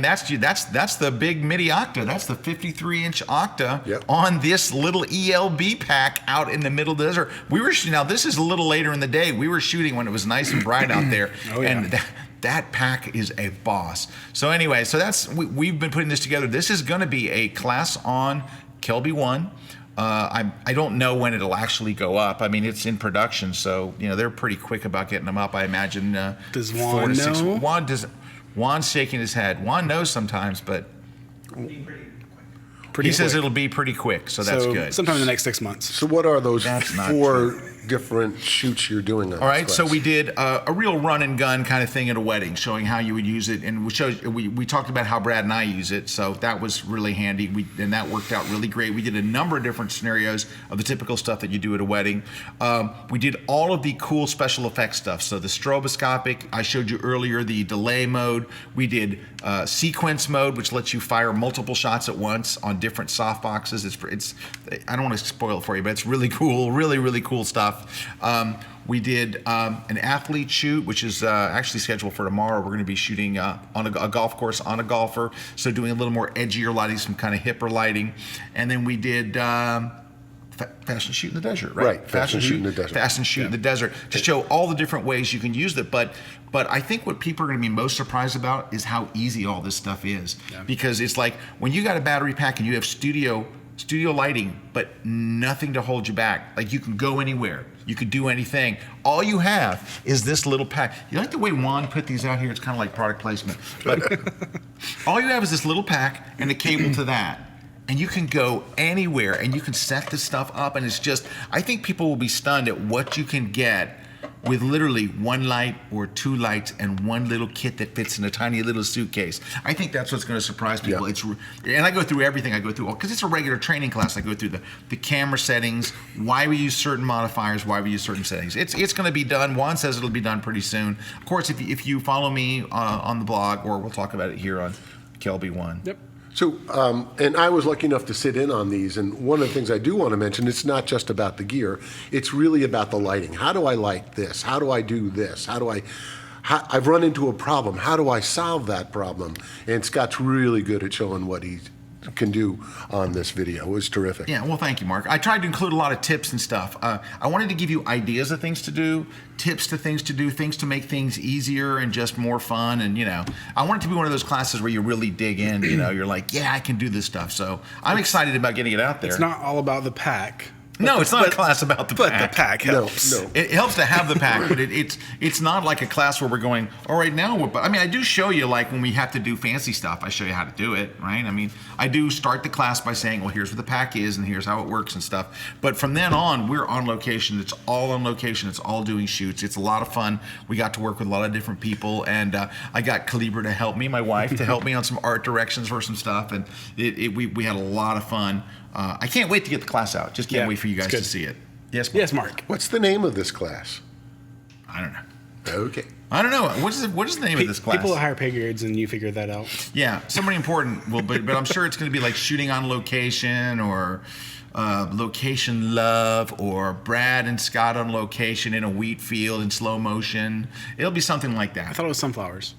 that's the big MIDI Octa. That's the 53-inch Octa on this little ELB pack out in the middle of the desert. We were shooting. Now this is a little later in the day. We were shooting when it was nice and bright out there. Oh, yeah. And that pack is a boss. So anyway, we've been putting this together. This is going to be a class on Kelby 1. I don't know when it'll actually go up. I mean, it's in production, so they're pretty quick about getting them up. I imagine. Does Juan know? Juan's shaking his head. Juan knows sometimes, but he says it'll be pretty quick, so that's good. Sometime in the next 6 months. So what are those That's not 4 different shoots you're doing on All right, this so class? we did a real run and gun kind of thing at a wedding, showing how you would use it, and we talked about how Brad and I use it, so that was really handy, and that worked out really great. We did a number of different scenarios of the typical stuff that you do at a wedding. We did all of the cool special effects stuff, so the stroboscopic, I showed you earlier, the delay mode. We did sequence mode, which lets you fire multiple shots at once on different softboxes. It's I don't want to spoil it for you, but it's really cool, really, really cool stuff. We did an athlete shoot, which is actually scheduled for tomorrow. We're going to be shooting on a golf course on a golfer, so doing a little more edgier lighting, some kind of hipper lighting. And then we did fashion shoot in the desert, right? Right, fashion shoot in the desert. Fashion shoot in the desert to show all the different ways you can use it. But I think what people are going to be most surprised about is how easy all this stuff is. Yeah. Because it's like when you got a battery pack and you have studio lighting, but nothing to hold you back. Like you can go anywhere. You could do anything. All you have is this little pack. You like the way Juan put these out here? It's kind of like product placement. But all you have is this little pack and a cable to that. And you can go anywhere and you can set this stuff up. And it's just, I think people will be stunned at what you can get with literally 1 light or 2 lights and 1 little kit that fits in a tiny little suitcase. I think that's what's going to surprise people. Yeah. And I go through everything. I go through, because it's a regular training class, I go through the camera settings, why we use certain modifiers, why we use certain settings. It's going to be done. Juan says it'll be done pretty soon. Of course, if you follow me on the blog, or we'll talk about it here on Kelby 1. Yep. So, and I was lucky enough to sit in on these, and one of the things I do want to mention, it's not just about the gear, it's really about the lighting. How do I light this? How do I do this? I've run into a problem. How do I solve that problem? And Scott's really good at showing what he can do on this video. It was terrific. Yeah, well, thank you, Mark. I tried to include a lot of tips and stuff. I wanted to give you ideas of things to do, tips to things to do, things to make things easier and just more fun. And, I want it to be one of those classes where you really dig in, you're like, yeah, I can do this stuff. So I'm excited about getting it out there. It's not all about the pack. No, it's not a class about the But pack. the pack helps. No. It helps to have the pack, but it's not like a class where we're going, all right, now, but I mean, I do show you, like, when we have to do fancy stuff, I show you how to do it, right? I mean, I do start the class by saying, well, here's what the pack is, and here's how it works and stuff. But from then on, we're on location. It's all on location. It's all doing shoots. It's a lot of fun. We got to work with a lot of different people, and I got Calibra to help me, my wife, to help me on some art directions for some stuff, and we had a lot of fun. I can't wait to get the class out. Just can't Yeah, wait for you guys it's good. to see it. Yes, Mark? Yes, Mark. What's the name of this class? I don't know. Okay. I don't know. What is the name of this class? People at higher pay grades, and you figured that out. Yeah, somebody important. Well, but I'm sure it's going to be like shooting on location, or location love, or Brad and Scott on location in a wheat field in slow motion. It'll be something like that. I thought it was sunflowers.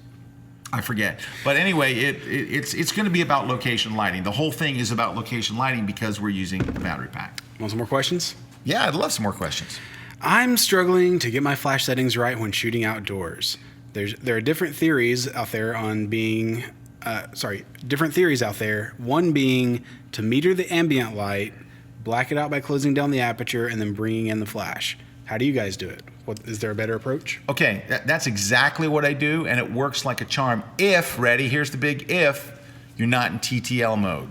I forget. But anyway, it's going to be about location lighting. The whole thing is about location lighting because we're using the battery pack. Want some more questions? Yeah, I'd love some more questions. I'm struggling to get my flash settings right when shooting outdoors. There are different theories out there on being, different theories out there. One being to meter the ambient light, black it out by closing down the aperture, and then bringing in the flash. How do you guys do it? Is there a better approach? Okay, that's exactly what I do, and it works like a charm. If, ready, here's the big if, you're not in TTL mode.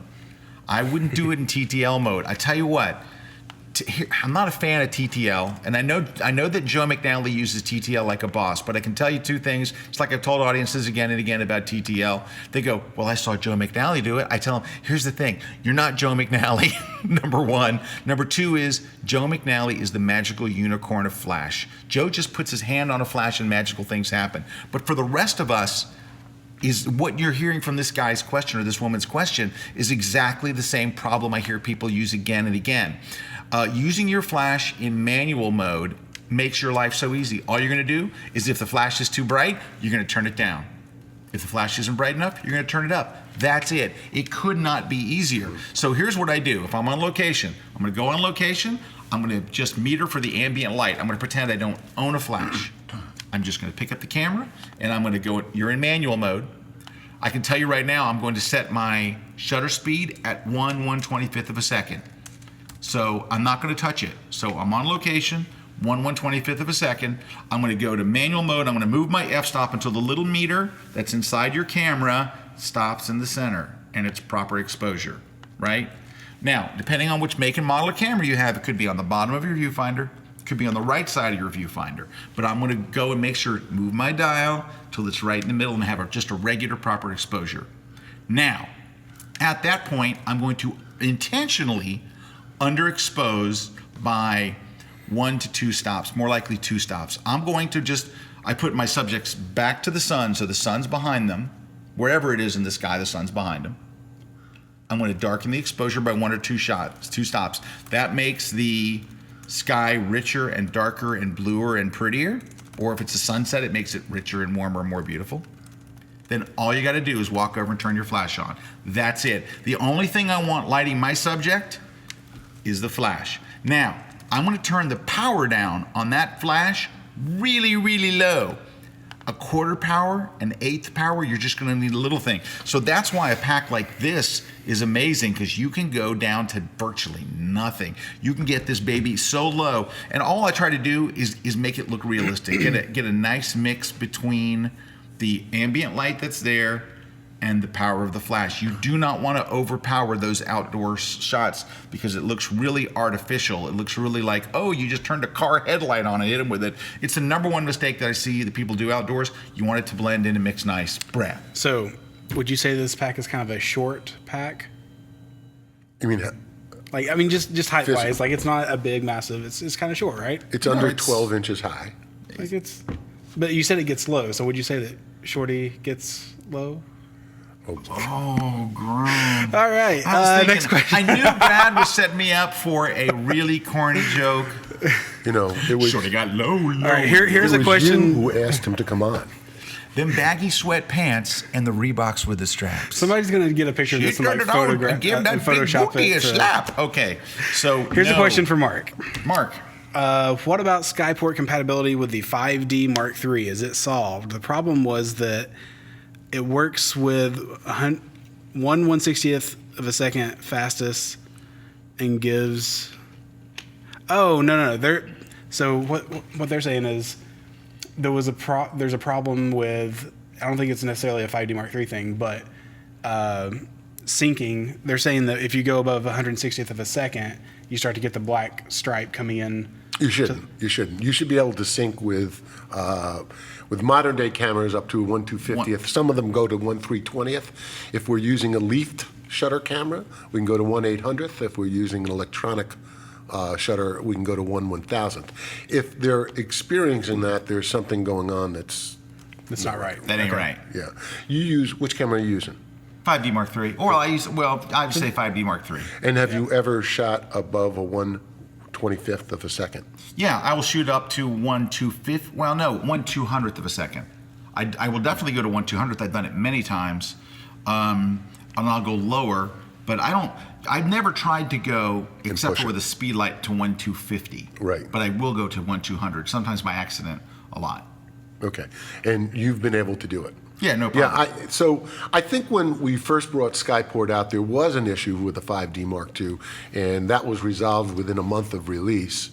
I wouldn't do it in TTL mode. I tell you what, I'm not a fan of TTL, and I know that Joe McNally uses TTL like a boss, but I can tell you two things. It's like I've told audiences again and again about TTL. They go, well, I saw Joe McNally do it. I tell them, here's the thing. You're not Joe McNally, number one. Number two is Joe McNally is the magical unicorn of flash. Joe just puts his hand on a flash and magical things happen. But for the rest of us, is what you're hearing from this guy's question or this woman's question is exactly the same problem I hear people use again and again. Using your flash in manual mode makes your life so easy. All you're going to do is if the flash is too bright, you're going to turn it down. If the flash isn't bright enough, you're going to turn it up. That's it. It could not be easier. So here's what I do. If I'm on location, I'm going to go on location. I'm going to just meter for the ambient light. I'm going to pretend I don't own a flash. I'm just going to pick up the camera, and I'm going to go, you're in manual mode. I can tell you right now, I'm going to set my shutter speed at 1/125th of a second. So I'm not going to touch it. So I'm on location, 1/125th of a second. I'm going to go to manual mode. I'm going to move my f-stop until the little meter that's inside your camera stops in the center, and it's proper exposure, right? Now, depending on which make and model of camera you have, it could be on the bottom of your viewfinder, it could be on the right side of your viewfinder. But I'm going to go and make sure, move my dial till it's right in the middle and have just a regular proper exposure. Now, at that point, I'm going to intentionally underexpose by 1 to 2 stops, more likely 2 stops. I'm going to I put my subjects back to the sun, so the sun's behind them. Wherever it is in the sky, the sun's behind them. I'm going to darken the exposure by 1 or 2 stops. That makes the sky richer and darker and bluer and prettier. Or if it's a sunset, it makes it richer and warmer and more beautiful. Then all you got to do is walk over and turn your flash on. That's it. The only thing I want lighting my subject is the flash. Now, I'm going to turn the power down on that flash really, really low. 1/4 power, 1/8 power, you're just going to need a little thing. So that's why a pack like this is amazing, because you can go down to virtually nothing. You can get this baby so low, and all I try to do is make it look realistic. Get a nice mix between the ambient light that's there and the power of the flash. You do not want to overpower those outdoor shots because it looks really artificial. It looks really like, oh, you just turned a car headlight on and hit them with it. It's the number one mistake that I see that people do outdoors. You want it to blend in and mix nice. Brad. So, would you say this pack is kind of a short pack? You mean, Just height Physical. wise, like it's not a big, massive. It's kind of short, right? it's No, under it's- 12 inches high. Like it's. But you said it gets low, so would you say that Shorty gets low? Oh, grown. All right. I was thinking, Next question. I knew Brad was setting me up for a really corny joke. You know, it was, Sort of got low. All right. Here's it a was question. you who asked him to come on. Them baggy sweat pants and the Reeboks with the straps. Somebody's gonna get a picture of You this and like turned it on and give that big Photoshop bookie a it. slap. Okay, so Here's a no. question for Mark. Mark. What about Skyport compatibility with the 5D Mark III? Is it solved? The problem was that it works with 1/160th of a second fastest and gives Oh, no. So what they're saying is there's a problem with, I don't think it's necessarily a 5D Mark III thing, but syncing. They're saying that if you go above 160th of a second, you start to get the black stripe coming in. You shouldn't. You shouldn't. You should be able to sync with modern day cameras up to 1/250th. Some of them go to 1/320th. If we're using a leafed shutter camera, we can go to 1/800th. If we're using an electronic shutter, we can go to 1/1000th. If they're experiencing that, there's something going on that's not right. That ain't right. Yeah. Which camera are you using? 5D Mark III. Or I'd say 5D Mark III. And have you ever shot above a 1/25th of a second? Yeah, I will shoot up to 1/250th. Well, no, 1/200th of a second. I will definitely go to 1/200th. I've done it many times, and I'll go lower. But I've never tried to go, except for with a speed light, to 1/250. Right. But I will go to 1/200. Sometimes by accident, a lot. Okay. And you've been able to do it? Yeah, no problem. Yeah, so I think when we first brought Skyport out, there was an issue with the 5D Mark II, and that was resolved within a month of release.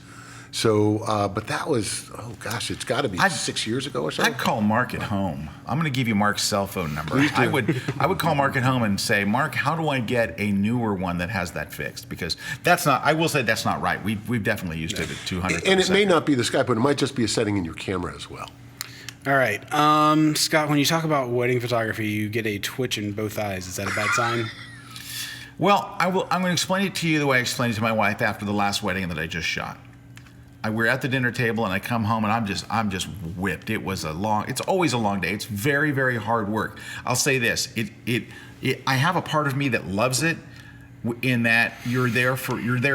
So, but that was, oh gosh, it's got to be 6 years ago or so. I'd call Mark at home. I'm going to give you Mark's cell phone number. Please do. I would call Mark at home and say, Mark, how do I get a newer one that has that fixed? Because that's not, I will say that's not right. We've definitely used it at 200. And it may not be the Skyport, it might just be a setting in your camera as well. All right. Scott, when you talk about wedding photography, you get a twitch in both eyes. Is that a bad sign? Well, I'm going to explain it to you the way I explained it to my wife after the last wedding that I just shot. We're at the dinner table and I come home and I'm just whipped. It's always a long day. It's very, very hard work. I'll say this, I have a part of me that loves it, in that you're there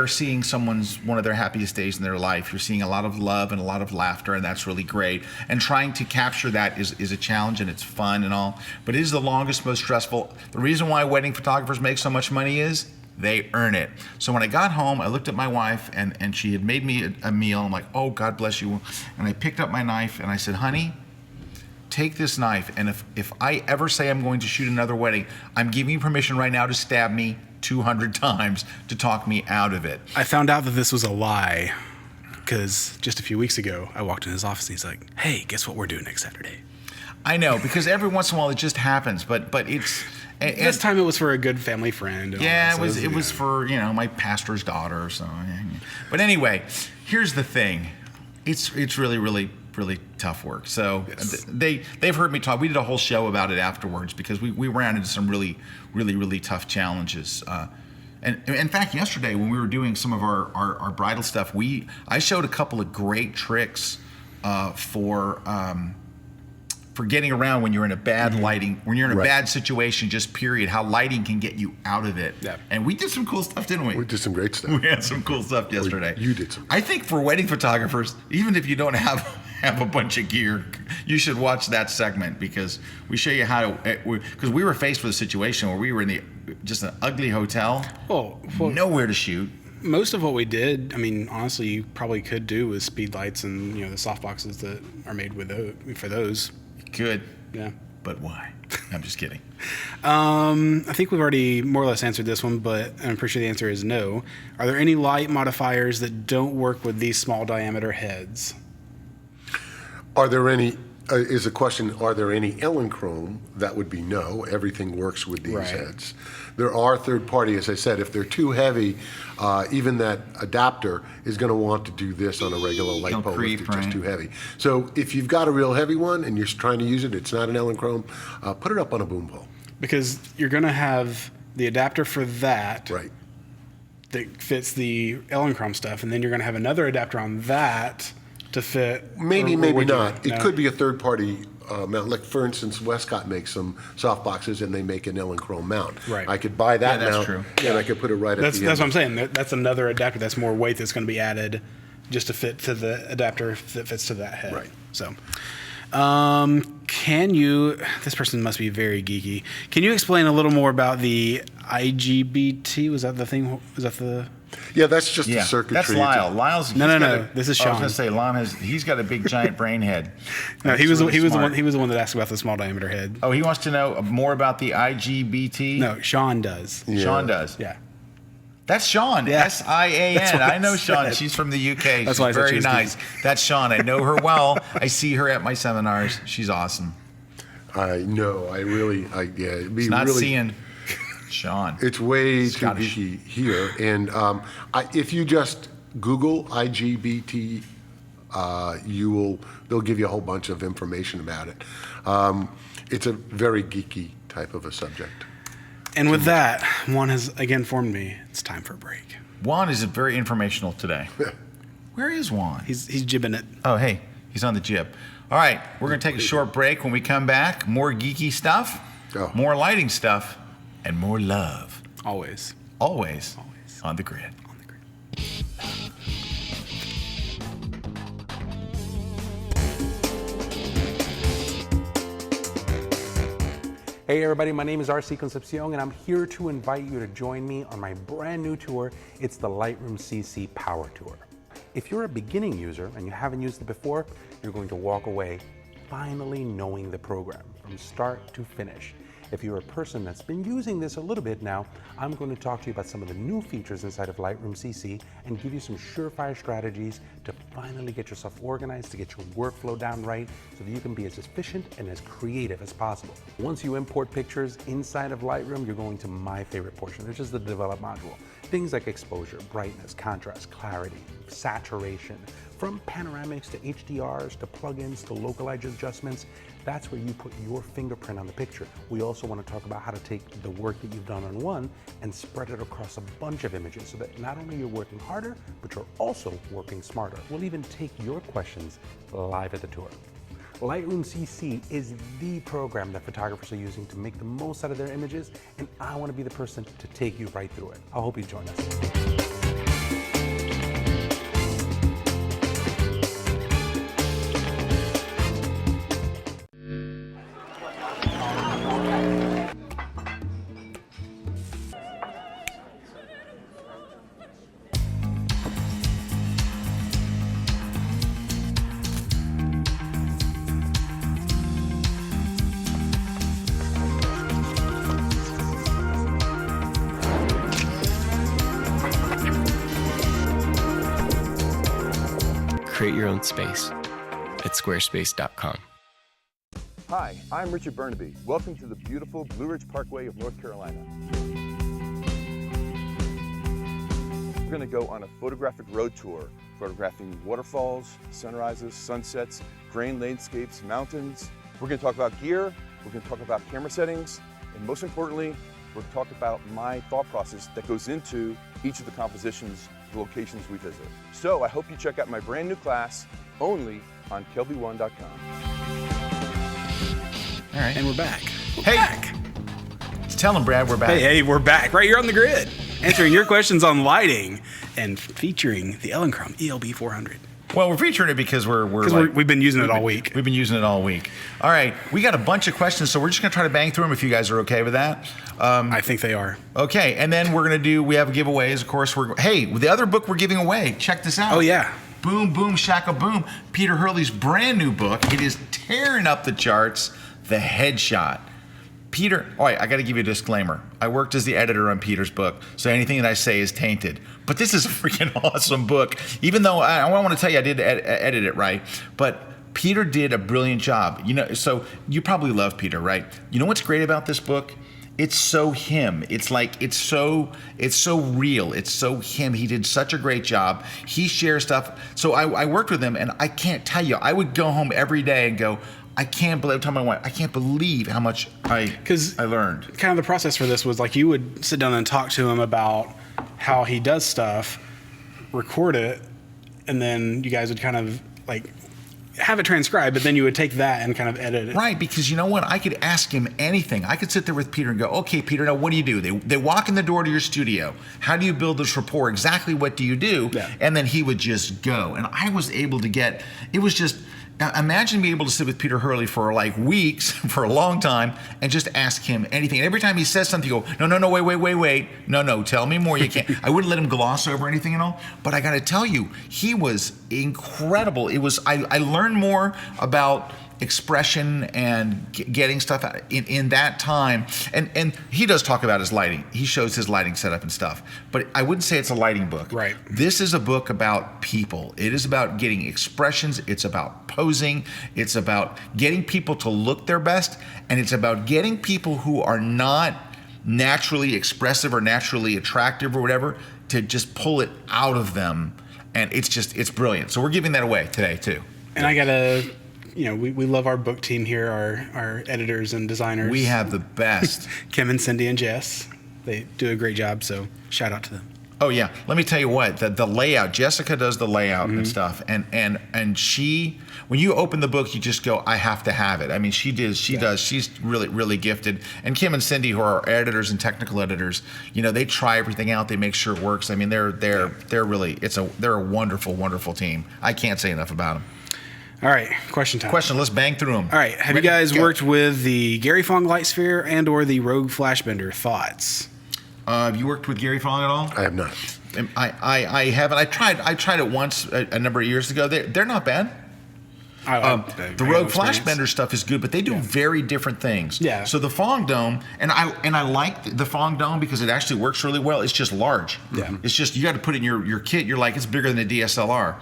seeing one of their happiest days in their life. You're seeing a lot of love and a lot of laughter, and that's really great. And trying to capture that is a challenge, and it's fun and all, but it is the longest, most stressful. The reason why wedding photographers make so much money is they earn it. So when I got home, I looked at my wife, and she had made me a meal. I'm like, oh, God bless you. And I picked up my knife and I said, honey, take this knife, and if I ever say I'm going to shoot another wedding, I'm giving you permission right now to stab me 200 times to talk me out of it. I found out that this was a lie because just a few weeks ago, I walked in his office and he's like, hey, guess what we're doing next Saturday? I know, because every once in a while it just happens, but it's... This time it was for a good family friend. Yeah, it was for, my pastor's daughter. So, but anyway, here's the thing. It's really, really, really tough work. So yes. They've heard me talk. We did a whole show about it afterwards because we ran into some really, really, really tough challenges. And in fact, yesterday when we were doing some of our bridal stuff, I showed a couple of great tricks for getting around when you're in a bad lighting, when you're in a bad situation, just period, how lighting can get you out of it. Yeah. And we did some cool stuff, didn't we? We did some great stuff. We had some cool stuff yesterday. You did some. I think for wedding photographers, even if you don't have a bunch of gear, you should watch that segment because we show you how to, because we were faced with a situation where we were in just an ugly hotel, nowhere to shoot. Most of what we did, I mean, honestly, you probably could do with speed lights and, the soft boxes that are made for those. Good. Yeah. But why? I'm just kidding. I think we've already more or less answered this one, but I'm pretty sure the answer is no. Are there any light modifiers that don't work with these small diameter heads? Are there any, is the question, are there any Elinchrom? That would be no. Everything works with these heads. There are third party, as I said, if they're too heavy, even that adapter is going to want to do this on a regular light pole if it's just too heavy. So if you've got a real heavy one and you're trying to use it, it's not an Elinchrom, put it up on a boom pole. Because you're going to have the adapter for that. Right. That fits the Elinchrom stuff, and then you're going to have another adapter on that to fit. Maybe not. It could be a third party mount. Like for instance, Westcott makes some soft boxes and they make an Elinchrom mount. Right. I could buy that that's mount true. And I could put it right at the end. That's what I'm saying. That's another adapter. That's more weight that's going to be added just to fit to the adapter that fits to that head. Right. So, this person must be very geeky. Can you explain a little more about the IGBT? Was that the thing? Was that the... Yeah, that's just the circuitry. That's Lyle. Lyle's no. This is Sean. I was going to say Lon he's got a big giant brain head. No, he was the one that asked about the small diameter head. Oh, he wants to know more about the IGBT. No, Sean does. Yeah. Sean does. Yeah. That's Sean, Yeah. S-I-A-N. That's what I know I Sean. said. She's from the UK. That's She's why I said very she was nice. That's Sean. I know her well. I see her at my seminars. She's awesome. I know. Yeah. It'd be It's not really, seeing Sean. It's way Scottish. too geeky here. And if you just Google IGBT, they'll give you a whole bunch of information about it. It's a very geeky type of a subject. And with that, Juan has again informed me it's time for a break. Juan is very informational today. Where is Juan? He's jibbing it. Oh, hey, he's on the jib. All right, we're going to take a short break. When we come back, more geeky stuff, more lighting stuff, and more love. Always. Always on the grid. Hey everybody, my name is RC Concepcion and I'm here to invite you to join me on my brand new tour. It's the Lightroom CC Power Tour. If you're a beginning user and you haven't used it before, you're going to walk away finally knowing the program from start to finish. If you're a person that's been using this a little bit now, I'm going to talk to you about some of the new features inside of Lightroom CC and give you some surefire strategies to finally get yourself organized, to get your workflow down right, so that you can be as efficient and as creative as possible. Once you import pictures inside of Lightroom, you're going to my favorite portion, which is the develop module. Things like exposure, brightness, contrast, clarity, saturation, from panoramics to HDRs to plugins to localized adjustments. That's where you put your fingerprint on the picture. We also want to talk about how to take the work that you've done on one and spread it across a bunch of images so that not only you're working harder, but you're also working smarter. We'll even take your questions live at the tour. Lightroom CC is the program that photographers are using to make the most out of their images, and I want to be the person to take you right through it. I hope you join us. Create your own space at squarespace.com. Hi, I'm Richard Burnaby. Welcome to the beautiful Blue Ridge Parkway of North Carolina. We're going to go on a photographic road tour, photographing waterfalls, sunrises, sunsets, grain landscapes, mountains. We're going to talk about gear, we're going to talk about camera settings, and most importantly, we're going to talk about my thought process that goes into each of the compositions, the locations we visit. So I hope you check out my brand new class only on kelby1.com. All right. And we're back. Hey, tell him, Brad, we're back. Hey, we're back right here on the grid, answering your questions on lighting and featuring the Elinchrom ELB 400. Well, we're featuring it because we've been using it all week. We've been using it all week. All right, we got a bunch of questions, so we're just going to try to bang through them if you guys are okay with that. I think they are. Okay, and then we're going to we have giveaways, of course. Hey, the other book we're giving away, check this out. Oh, yeah. Boom, Boom, Shaka, Boom. Peter Hurley's brand new book. It is tearing up the charts, The Headshot. Peter, all right, I got to give you a disclaimer. I worked as the editor on Peter's book, so anything that I say is tainted. But this is a freaking awesome book. Even though I want to tell you I did edit it right, but Peter did a brilliant job. You know, so you probably love Peter, right? You know what's great about this book? It's so him. It's like it's so real. It's so him. He did such a great job. He shares stuff. So I worked with him, and I can't tell you. I would go home every day and go, I can't believe. Tell my wife, I can't believe how much I learned. Kind of the process for this was like you would sit down and talk to him about how he does stuff, record it, and then you guys would kind of like have it transcribed, but then you would take that and kind of edit it. Right, because you know what? I could ask him anything. I could sit there with Peter and go, okay, Peter, now what do you do? They walk in the door to your studio. How do you build this rapport? Exactly what do you do? Yeah. And then he would just go. And I was able to get, it was just, imagine being able to sit with Peter Hurley for like weeks, for a long time, and just ask him anything. And every time he says something, you go, no, wait. No, tell me more. You can't. I wouldn't let him gloss over anything and all. But I got to tell you, he was incredible. It was, I learned more about expression and getting stuff out in that time. And he does talk about his lighting. He shows his lighting setup and stuff. But I wouldn't say it's a lighting book. Right. This is a book about people. It is about getting expressions. It's about posing. It's about getting people to look their best. And it's about getting people who are not naturally expressive or naturally attractive or whatever to just pull it out of them. And it's brilliant. So we're giving that away today too. And I gotta, we love our book team here, our editors and designers. We have the best. Kim and Cindy and Jess. They do a great job, so shout out to them. Oh yeah, let me tell you what, the layout. Jessica does the layout and stuff, and she, when you open the book, you just go, I have to have it. I mean, she does. She's really gifted. And Kim and Cindy, who are our editors and technical editors, they try everything out. They make sure it works. I mean, they're really they're a wonderful team. I can't say enough about them. All right, question time. Let's bang through them. All right, have you guys worked with the Gary Fong Light Sphere and or the Rogue Flashbender? Thoughts? Have you worked with Gary Fong at all? I have not. I haven't. I tried it once a number of years ago. They're not bad. The Rogue Flashbender stuff is good, but they do very different things. Yeah. So the Fong Dome, and I like the Fong Dome because it actually works really well. It's just large. Yeah. It's just you got to put it in your kit. You're like, it's bigger than a DSLR.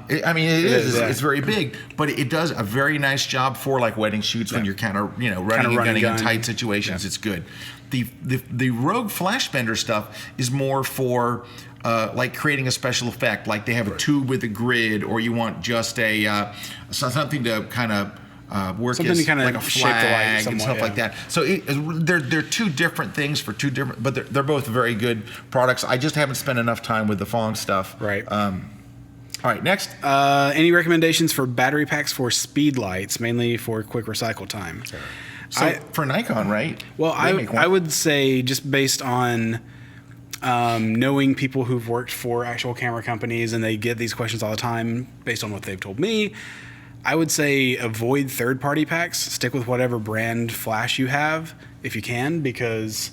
It is. It's very big, but it does a very nice job for like wedding shoots when you're kind of running and gunning in tight situations. Yeah. It's good. The Rogue Flashbender stuff is more for like creating a special effect, like they have a tube with a grid, or you want just a something to kind of work something as to kind of like a shape the light flag somewhat, and stuff like that. So they're two different things for two different, but they're both very good products. I just haven't spent enough time with the Fong stuff. Right. All right, next. Any recommendations for battery packs for speed lights, mainly for quick recycle time? So for Nikon, right? Well, I would say just based on knowing people who've worked for actual camera companies, and they get these questions all the time based on what they've told me, I would say avoid third-party packs. Stick with whatever brand flash you have if you can, because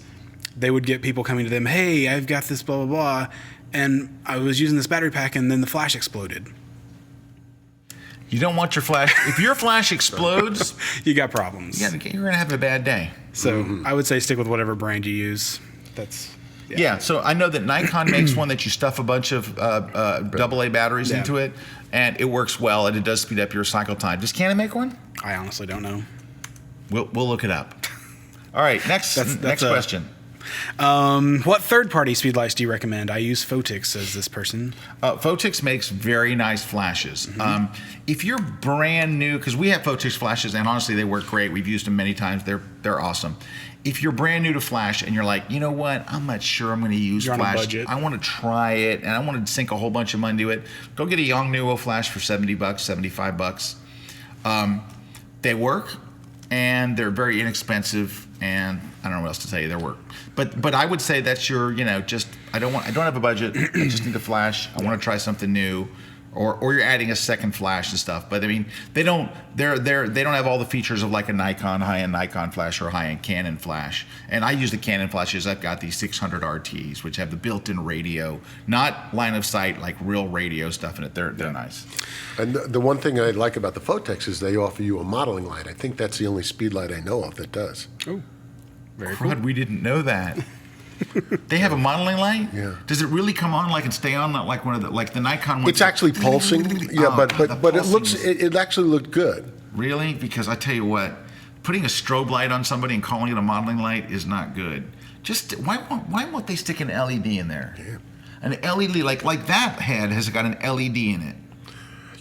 they would get people coming to them, hey, I've got this blah, blah, blah, and I was using this battery pack and then the flash exploded. You don't want your flash. If your flash explodes, you got problems. You're going to have a bad day. So I would say stick with whatever brand you use. Yeah, so I know that Nikon makes one that you stuff a bunch of AA batteries into it, and it works well, and it does speed up your cycle time. Does Canon make one? I honestly don't know. We'll look it up. All right, next question. What third-party speedlights do you recommend? I use Photix, says this person. Photix makes very nice flashes. If you're brand new, because we have Photix flashes, and honestly, they work great. We've used them many times. They're awesome. If you're brand new to flash and you're like, you know what, I'm not sure I'm going to use you're flash. On a budget. I want to try it, and I want to sink a whole bunch of money into it. Go get a Yongnuo flash for $70, $75. They work, and they're very inexpensive, and I don't know what else to tell you. They work, but I would say that's your, just I don't have a budget. I just need a flash. I want to try something new, or you're adding a second flash and stuff. But I mean, they don't have all the features of like a Nikon high-end Nikon flash or a high-end Canon flash. And I use the Canon flashes. I've got these 600 RTs, which have the built-in radio, not line of sight, like real radio stuff in it. They're nice. And the one thing I like about the Photix is they offer you a modeling light. I think that's the only speed light I know of that does. Oh, very cool. We didn't know that. They have a modeling light? Yeah. Does it really come on like and stay on like one of the Nikon ones? It's actually pulsing. Yeah, but it actually looked good. Really? Because I tell you what, putting a strobe light on somebody and calling it a modeling light is not good. Just why won't they stick an LED in there? Yeah. An LED like that head has got an LED in it.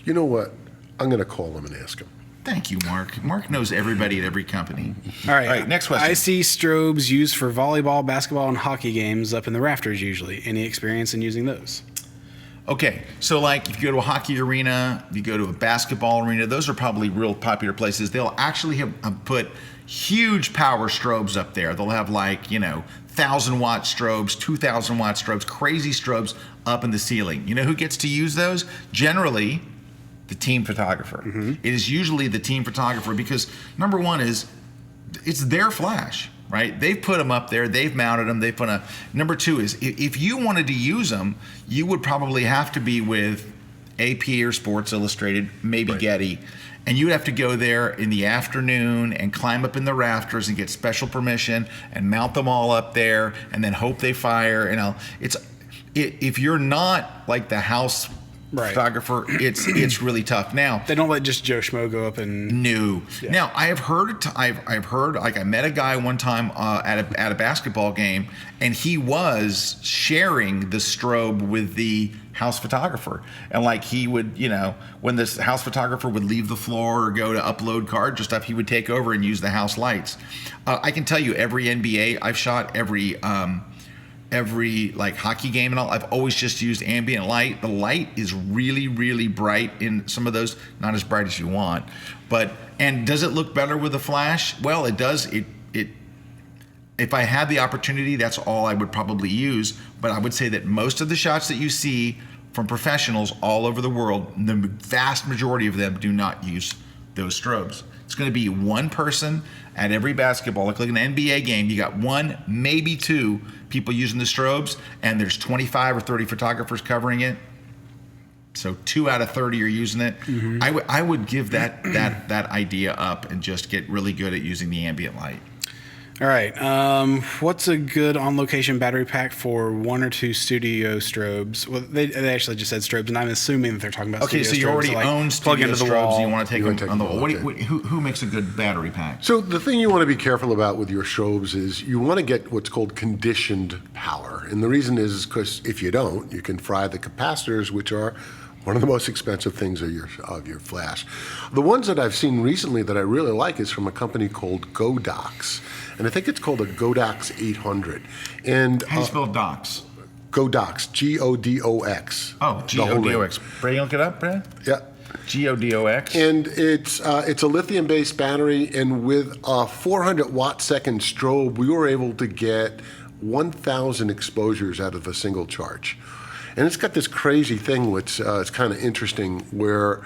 You know what? I'm going to call him and ask him. Thank you, Mark. Mark knows everybody at every company. All right, next question. I see strobes used for volleyball, basketball, and hockey games up in the rafters usually. Any experience in using those? Okay, so like if you go to a hockey arena, if you go to a basketball arena, those are probably real popular places. They'll actually have put huge power strobes up there. They'll have 1,000-watt strobes, 2,000-watt strobes, crazy strobes up in the ceiling. You know who gets to use those? Generally, the team photographer. It is usually the team photographer because number one is it's their flash, right? They've put them up there, they've mounted them, number two is if you wanted to use them, you would probably have to be with AP or Sports Illustrated, maybe Getty. And you would have to go there in the afternoon and climb up in the rafters and get special permission and mount them all up there and then hope they fire. And if you're not like the house photographer, it's really tough. Now they don't let just Joe Schmo go up and Now I have heard like I met a guy one time at a basketball game, and he was sharing the strobe with the house photographer, and like he would, when this house photographer would leave the floor or go to upload cards or stuff, he would take over and use the house lights. I can tell you, every NBA I've shot, every like hockey game and all, I've always just used ambient light. The light is really, really bright in some of those, not as bright as you want, and does it look better with a flash? Well, it does. If I had the opportunity, that's all I would probably use. But I would say that most of the shots that you see from professionals all over the world, the vast majority of them do not use those strobes. It's going to be one person at every basketball. Like an NBA game, you got one, maybe two people using the strobes, and there's 25 or 30 photographers covering it. So 2 out of 30 are using it. Mm-hmm. I would give that idea up and just get really good at using the ambient light. All right. What's a good on-location battery pack for 1 or 2 studio strobes? Well, they actually just said strobes, and I'm assuming that they're talking about studio strobes. Okay, so you already own studio into the strobes, wall. and you want to take them on the wall. Who makes a good battery pack? So the thing you want to be careful about with your strobes is you want to get what's called conditioned power. And the reason is because if you don't, you can fry the capacitors, which are one of the most expensive things of your flash. The ones that I've seen recently that I really like is from a company called Godox. And I think it's called a Godox 800. And how do you spell docs? Godox, Godox. Oh, Godox. Brad, you look it up, Brad? Yeah. Godox. And it's a lithium-based battery, and with a 400 watt-second strobe, we were able to get 1,000 exposures out of a single charge. And it's got this crazy thing which is kind of interesting where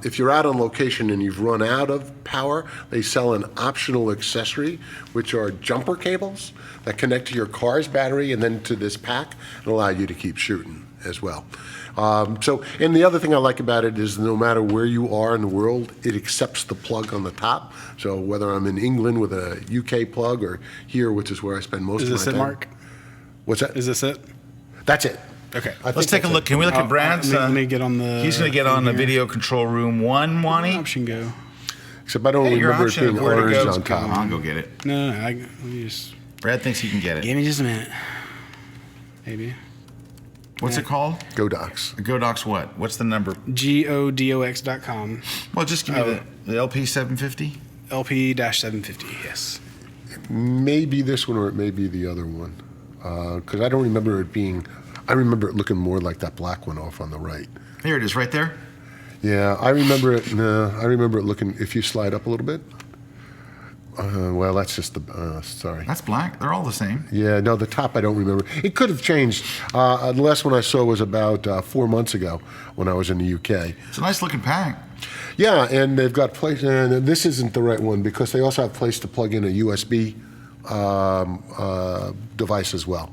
if you're out on location and you've run out of power, they sell an optional accessory, which are jumper cables that connect to your car's battery and then to this pack and allow you to keep shooting as well. And the other thing I like about it is no matter where you are in the world, it accepts the plug on the top. So whether I'm in England with a UK plug or here, which is where I spend most of my time. Is this it, Mark? What's that? Is this it? That's it. Okay. Let's take a look. Can we look at Brad's? Let me get on the... He's going to get on the video control room 1, Wani. Option go. Except I don't remember it being orange on top. I'll go get it. No, let me just... Brad thinks he can get it. Give me just a minute. Maybe. What's it called? Godox. Godox what? What's the number? Godox.com. Well, just give me the LP 750. LP-750, yes. It may be this one or it may be the other one. Because I don't remember it being... I remember it looking more like that black one off on the right. Here it is, right there. Yeah, I remember it. I remember it looking. If you slide up a little bit. Well, that's just the. Sorry. That's black. They're all the same. Yeah, no, the top I don't remember. It could have changed. The last one I saw was about 4 months ago when I was in the UK. It's a nice looking pack. Yeah, and they've got place. And this isn't the right one because they also have place to plug in a USB device as well.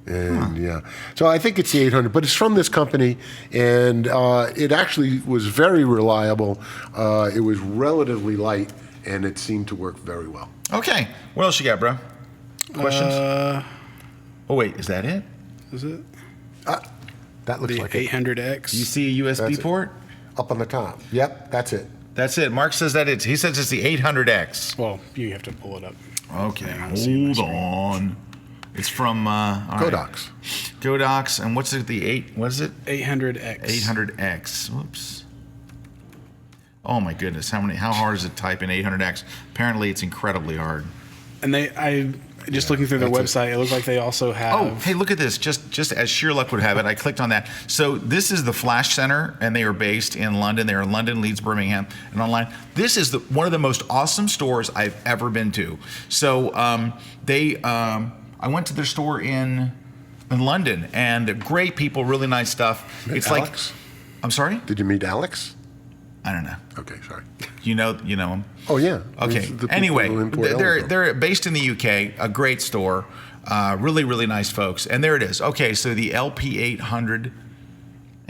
And yeah, so I think it's the 800, but it's from this company, and it actually was very reliable. It was relatively light, and it seemed to work very well. Okay, what else you got, bro? Questions? Oh wait, is that it? Is it? That looks the like 800X. Do you see a USB port? Up on the top. Yep, that's it. That's it. Mark says he says it's the 800X. Well, you have to pull it up. Okay, hold on. It's from Godox. Right. Godox, and what's it? What is it? 800X. 800X. Whoops. Oh my goodness! How hard is it to type in 800X? Apparently, it's incredibly hard. And looking through their website, it looked like they also have. Oh, hey, look at this! Just as sheer luck would have it, I clicked on that. So this is the Flash Center, and they are based in London. They are in London, Leeds, Birmingham, and online. This is one of the most awesome stores I've ever been to. So I went to their store in London, and they're great people, really nice stuff. Met it's Alex? like, I'm sorry? Did you meet Alex? I don't know. Okay, sorry. You know him? Oh yeah. Okay. Anyway, they're based in the UK. A great store, really really nice folks. And there it is. Okay, so the LP 800X.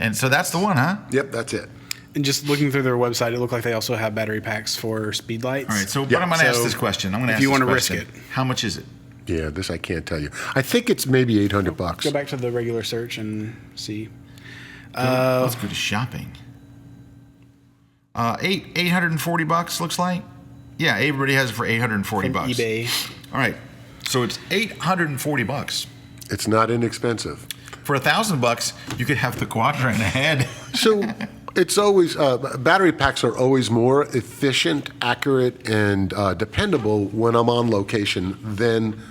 And so that's the one, huh? Yep, that's it. And just looking through their website, it looked like they also have battery packs for speedlights. All right, so Yeah, but I'm going to ask so this question. I'm going to if ask you this wanna risk question. it. How much is it? Yeah, this I can't tell you. I think it's maybe $800. Go back to the regular search and see. Let's go to shopping. $840 looks like. Yeah, everybody has it for $840. From eBay. All right, so it's $840. It's not inexpensive. For $1,000, you could have the Quadra in a head. So it's always, battery packs are always more efficient, accurate, and dependable when I'm on location than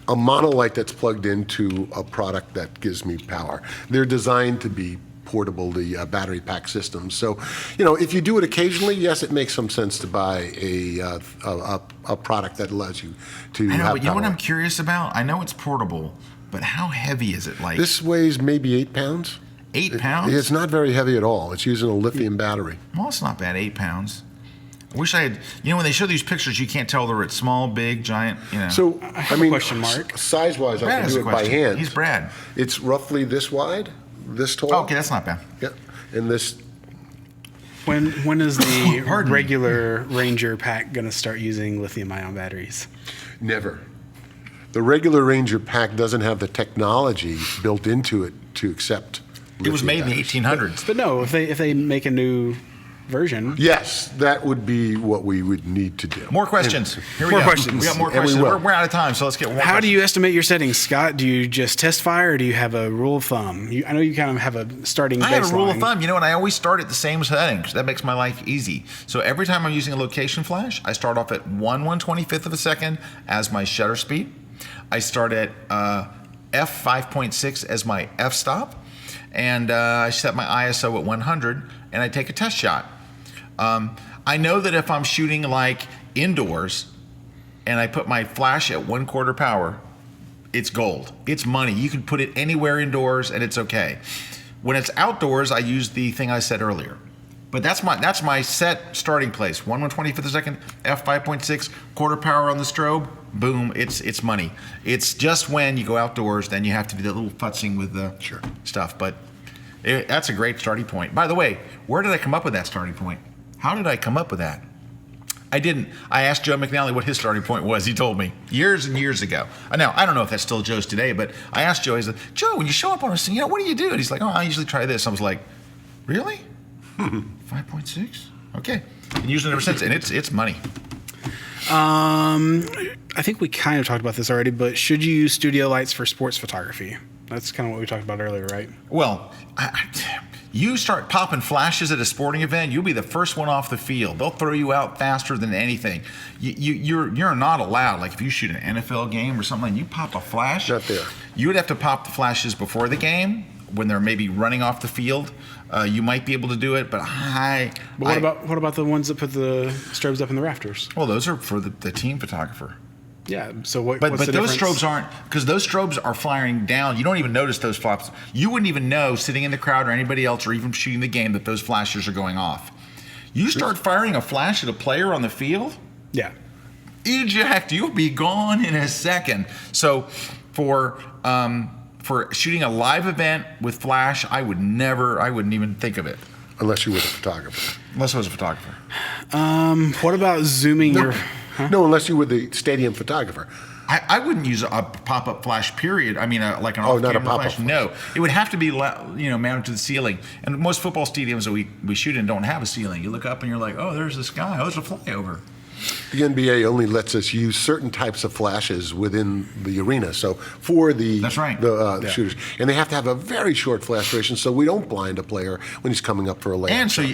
a monolight that's plugged into a product that gives me power. They're designed to be portable, the battery pack systems. So, if you do it occasionally, yes, it makes some sense to buy a product that allows you to I know, have but you know what power. I'm curious about? I know it's portable, but how heavy is it? Like This weighs maybe 8 pounds. 8 pounds? It's not very heavy at all. It's using a lithium battery. Well, it's not bad, 8 pounds. I wish I had, when they show these pictures, you can't tell they're small, big, giant, So, I have a question, Mark. Size-wise, I Brad can has do a it by question. hand. He's Brad. It's roughly this wide, this tall. Oh, okay, that's not bad. Yeah, and this, When is the Pardon me. regular Ranger pack going to start using lithium-ion batteries? never. The regular Ranger pack doesn't have the technology built into it to accept It was made in the lithium 1800s. But no, if they make a new version, Yes, that would be what we would need to do. More questions. Here we More go. questions. We got more And we questions. will. We're out of time, so let's get one. how do you estimate your settings, Scott? Do you just test fire, or do you have a rule of thumb? I know you kind of have a starting I baseline. have a rule of thumb, and I always start at the same settings. That makes my life easy. So every time I'm using a location flash, I start off at 1/125th of a second as my shutter speed. I start at f5.6 as my f-stop, and I set my ISO at 100, and I take a test shot. I know that if I'm shooting like indoors, and I put my flash at 1/4 power, it's gold. It's money. You can put it anywhere indoors and it's okay. When it's outdoors, I use the thing I said earlier. But that's my set starting place. 1/125th of a second, f5.6, 1/4 power on the strobe, boom, it's money. It's just when you go outdoors, then you have to do that little futzing with the stuff. But that's a great starting point. By the way, where did I come up with that starting point? How did I come up with that? I didn't. I asked Joe McNally what his starting point was. He told me years and years ago. Now, I don't know if that's still Joe's today, but I asked Joe, he's like, Joe, when you show up on a scene, what do you do? And he's like, I usually try this. I was like, really? 5.6? Okay. Been using it ever since, and it's money. I think we kind of talked about this already, but should you use studio lights for sports photography? That's kind of what we talked about earlier, right? Well, you start popping flashes at a sporting event, you'll be the first one off the field. They'll throw you out faster than anything. You're not allowed. Like if you shoot an NFL game or something, and you pop a flash. Not there. You would have to pop the flashes before the game when they're maybe running off the field. You might be able to do it, but But what about the ones that put the strobes up in the rafters? Well, those are for the team photographer. Yeah. So what's But the those difference? strobes aren't, because those strobes are firing down. You don't even notice those flops. You wouldn't even know sitting in the crowd or anybody else or even shooting the game that those flashes are going off. You start firing a flash at a player on the field, Yeah. eject, you'll be gone in a second. So for shooting a live event with flash, I wouldn't even think of it. Unless you were the photographer. Unless I was a photographer. What about zooming your? No, unless you were the stadium photographer. I wouldn't use a pop-up flash, period. I mean, like an Oh, not a off-camera pop-up flash. No, it would have to be, mounted to the ceiling. And most football stadiums that we shoot in don't have a ceiling. You look up and you're like, oh, there's the sky. Oh, there's a flyover. The NBA only lets us use certain types of flashes within the arena. So for the That's right. the shooters, and they have to have a very short flash duration, so we don't blind a player when he's coming up for a layup.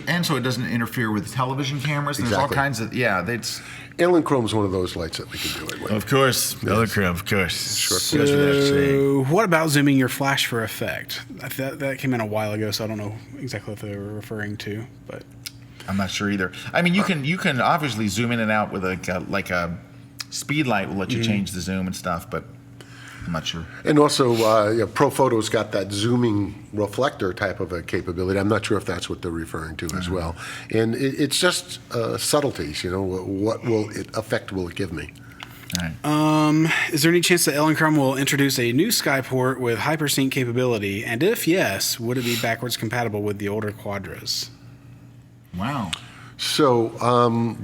And so it doesn't interfere with television cameras. And There's all Exactly. kinds of that's. Elinchrome's one of those lights that we can do it with. Of course, Elinchrom, of course. Short So what about zooming your flash for effect? That came in a while ago, so I don't know exactly what they were referring to, but. I'm not sure either. I mean, you can obviously zoom in and out with like a speed light will let you change the zoom and stuff, but I'm not sure. And also, ProPhoto's got that zooming reflector type of a capability. I'm not sure if that's what they're referring to as well. And it's just subtleties, what effect will it give me? All right. Is there any chance that Elinchrom will introduce a new Skyport with Hypersync capability? And if yes, would it be backwards compatible with the older Quadras? Wow. So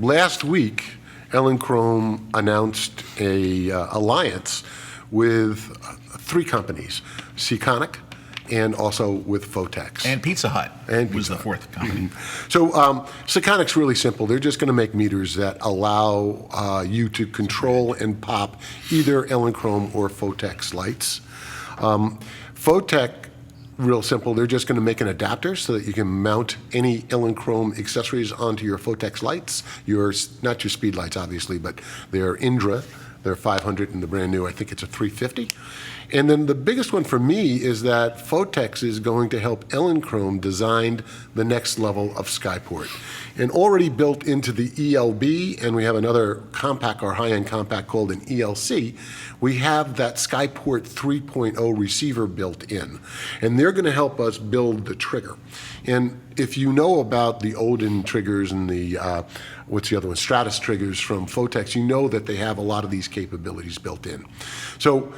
last week, Elinchrom announced a alliance with 3 companies, Seaconic, and also with Photex. And Pizza Hut And was Pizza the Hut. 4th company. So Seaconic's really simple. They're just going to make meters that allow you to control and pop either Elinchrom or Photex lights. Photech, real simple. They're just going to make an adapter so that you can mount any Elinchrom accessories onto your Photex lights. Not your speed lights, obviously, but they're Indra. They're 500 and the brand new, I think it's a 350. And then the biggest one for me is that Photex is going to help Elinchrom design the next level of Skyport. And already built into the ELB, and we have another compact or high-end compact called an ELC, we have that Skyport 3.0 receiver built in. And they're going to help us build the trigger. And if you know about the Odin triggers and the, what's the other one, Stratus triggers from Photex, you know that they have a lot of these capabilities built in. So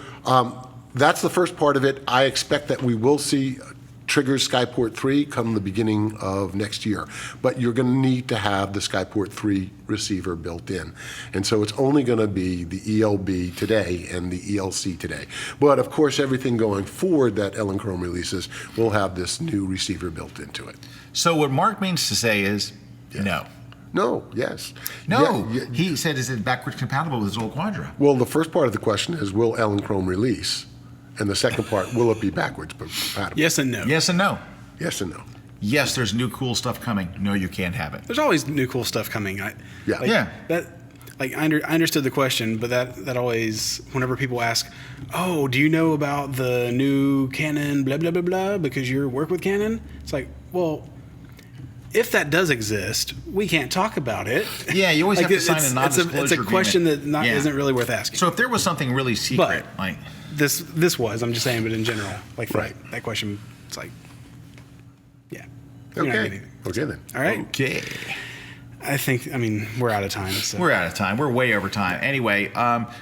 that's the first part of it. I expect that we will see triggers Skyport 3 come the beginning of next year. But you're going to need to have the Skyport 3 receiver built in. And so it's only going to be the ELB today and the ELC today. But of course, everything going forward that Elinchrom releases will have this new receiver built into it. So what Mark means to say is no. No, yes. No, Yeah, he said, is it backwards compatible with his old Quadra? well, the first part of the question is, will Elinchrom release? And the second part, will it be backwards compatible? Yes and no. Yes and no. Yes and no. Yes, there's new cool stuff coming. No, you can't have it. There's always new cool stuff coming. Yeah. Yeah. I understood the question, but that always, whenever people ask, oh, do you know about the new Canon blah, blah, blah, blah, because you work with Canon? It's like, well, if that does exist, we can't talk about it. Yeah, you always have to sign a non-disclosure It's a question agreement. that isn't really worth asking. So if there was something really secret, But- like, This was, I'm just saying, but in general, like Right. that question, it's like, yeah. You're not Okay. getting anything. Okay then. All right. okay. I mean, we're out of time. So. We're out of time. We're way over time. Anyway,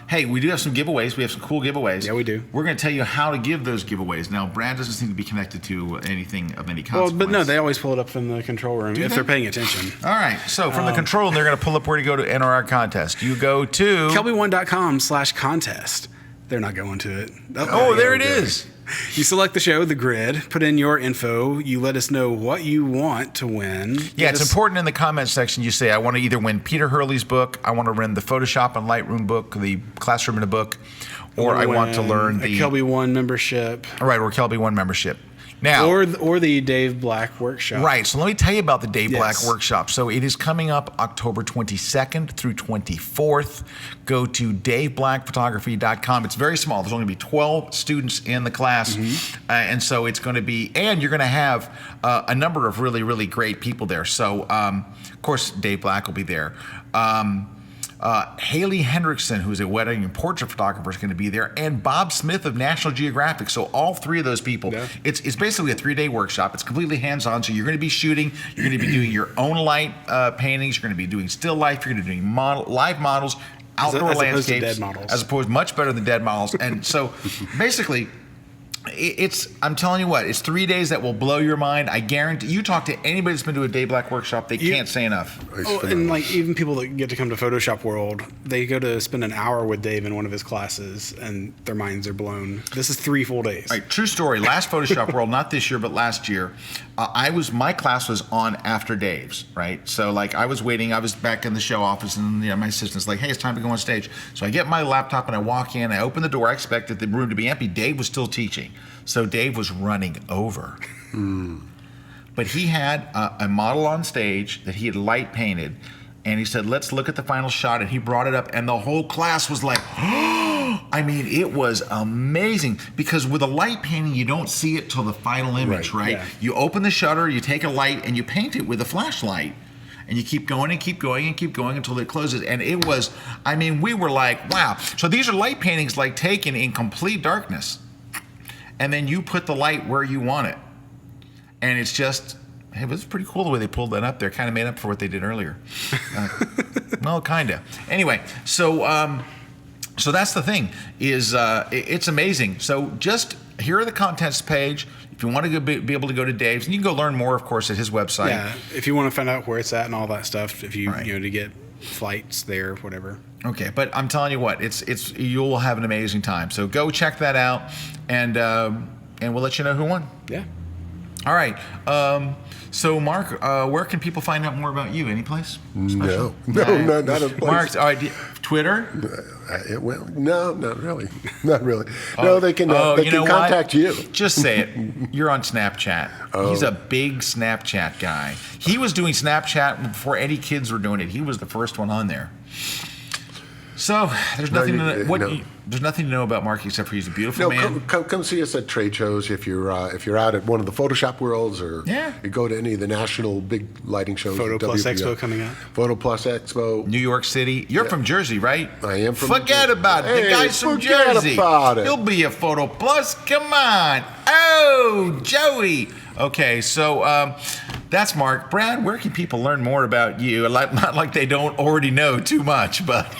hey, we do have some giveaways. We have some cool giveaways. Yeah, we do. We're going to tell you how to give those giveaways. Now, Brad doesn't seem to be connected to anything of any Well, consequence. but no, they always pull it up from the control room if they? they're paying attention. All right. So from the control room, they're going to pull up where to go to enter our contest. You go to... Kelby1.com/contest. They're not going to it. Oh, there it is. You select the show, the grid, put in your info. You let us know what you want to win. Yeah, it's important in the comment section. You say, I want to either win Peter Hurley's book, I want to win the Photoshop and Lightroom book, the Classroom in a book, or I want to learn the... a Kelby One membership. All right, or Kelby One membership. Now, Or the Dave Black workshop. right, so let me tell you about the Dave Yes. Black workshop. So it is coming up October 22nd through 24th. Go to daveblackphotography.com. It's very small. There's only going to be 12 students in the class. And so it's going to be, and you're going to have a number of really, really great people there. So, of course, Dave Black will be there. Haley Hendrickson, who's a wedding and portrait photographer, is going to be there, and Bob Smith of National Geographic. So all three of those people. Yeah. It's basically a 3-day workshop. It's completely hands-on. So you're going to be shooting. You're going to be doing your own light paintings. You're going to be doing still life. You're going to be doing live models, outdoor as opposed to landscapes, dead models. as opposed much better than dead models. And so basically. I'm telling you what, it's 3 days that will blow your mind. I guarantee you talk to anybody that's been to a Dave Black workshop, they can't say enough. Oh, and like even people that get to come to Photoshop World, they go to spend an hour with Dave in one of his classes, and their minds are blown. This is 3 full days. All right, true story. Last Photoshop World, not this year, but last year, my class was on after Dave's, right? So like I was waiting, I was back in the show office, and my assistant's like, hey, it's time to go on stage. So I get my laptop and I walk in, I open the door, I expected the room to be empty. Dave was still teaching. So Dave was running over. But he had a model on stage that he had light painted, and he said, let's look at the final shot, and he brought it up, and the whole class was like, I mean, it was amazing, because with a light painting, you don't see it till the final image, right? Yeah. You open the shutter, you take a light, and you paint it with a flashlight. And you keep going and keep going and keep going until it closes. And it was, I mean, we were like, wow. So these are light paintings like taken in complete darkness. And then you put the light where you want it. And it's just, it was pretty cool the way they pulled that up there. Kind of made up for what they did earlier. Well, kind of. Anyway, so So that's the thing is it's amazing. So just here are the contents page. If you want to be able to go to Dave's, and you can go learn more, of course, at his website. Yeah, if you want to find out where it's at and all that stuff, if you Right. to get flights there, whatever. Okay, but I'm telling you what, it's you'll have an amazing time. So go check that out, and we'll let you know who won. Yeah. All right. So Mark, where can people find out more about you? Any place? No, not a place. Mark, all right, Twitter. Well, no, not really. Not really. No, they can contact you. Just say it. You're on Snapchat. He's a big Snapchat guy. He was doing Snapchat before any kids were doing it. He was the first one on there. So there's nothing there's nothing to know about Mark except for he's a beautiful man. Come see us at trade shows if you're out at one of the Photoshop Worlds or you go to any of the national big lighting shows. Photo Plus Expo coming up. Photo Plus Expo. New York City. You're from Jersey, right? I am from Forget about it. The guy's from Jersey. About it. He'll be a Photo Plus. Come on. Oh, Joey. Okay, so that's Mark. Brad, where can people learn more about you? Not like they don't already know too much, but...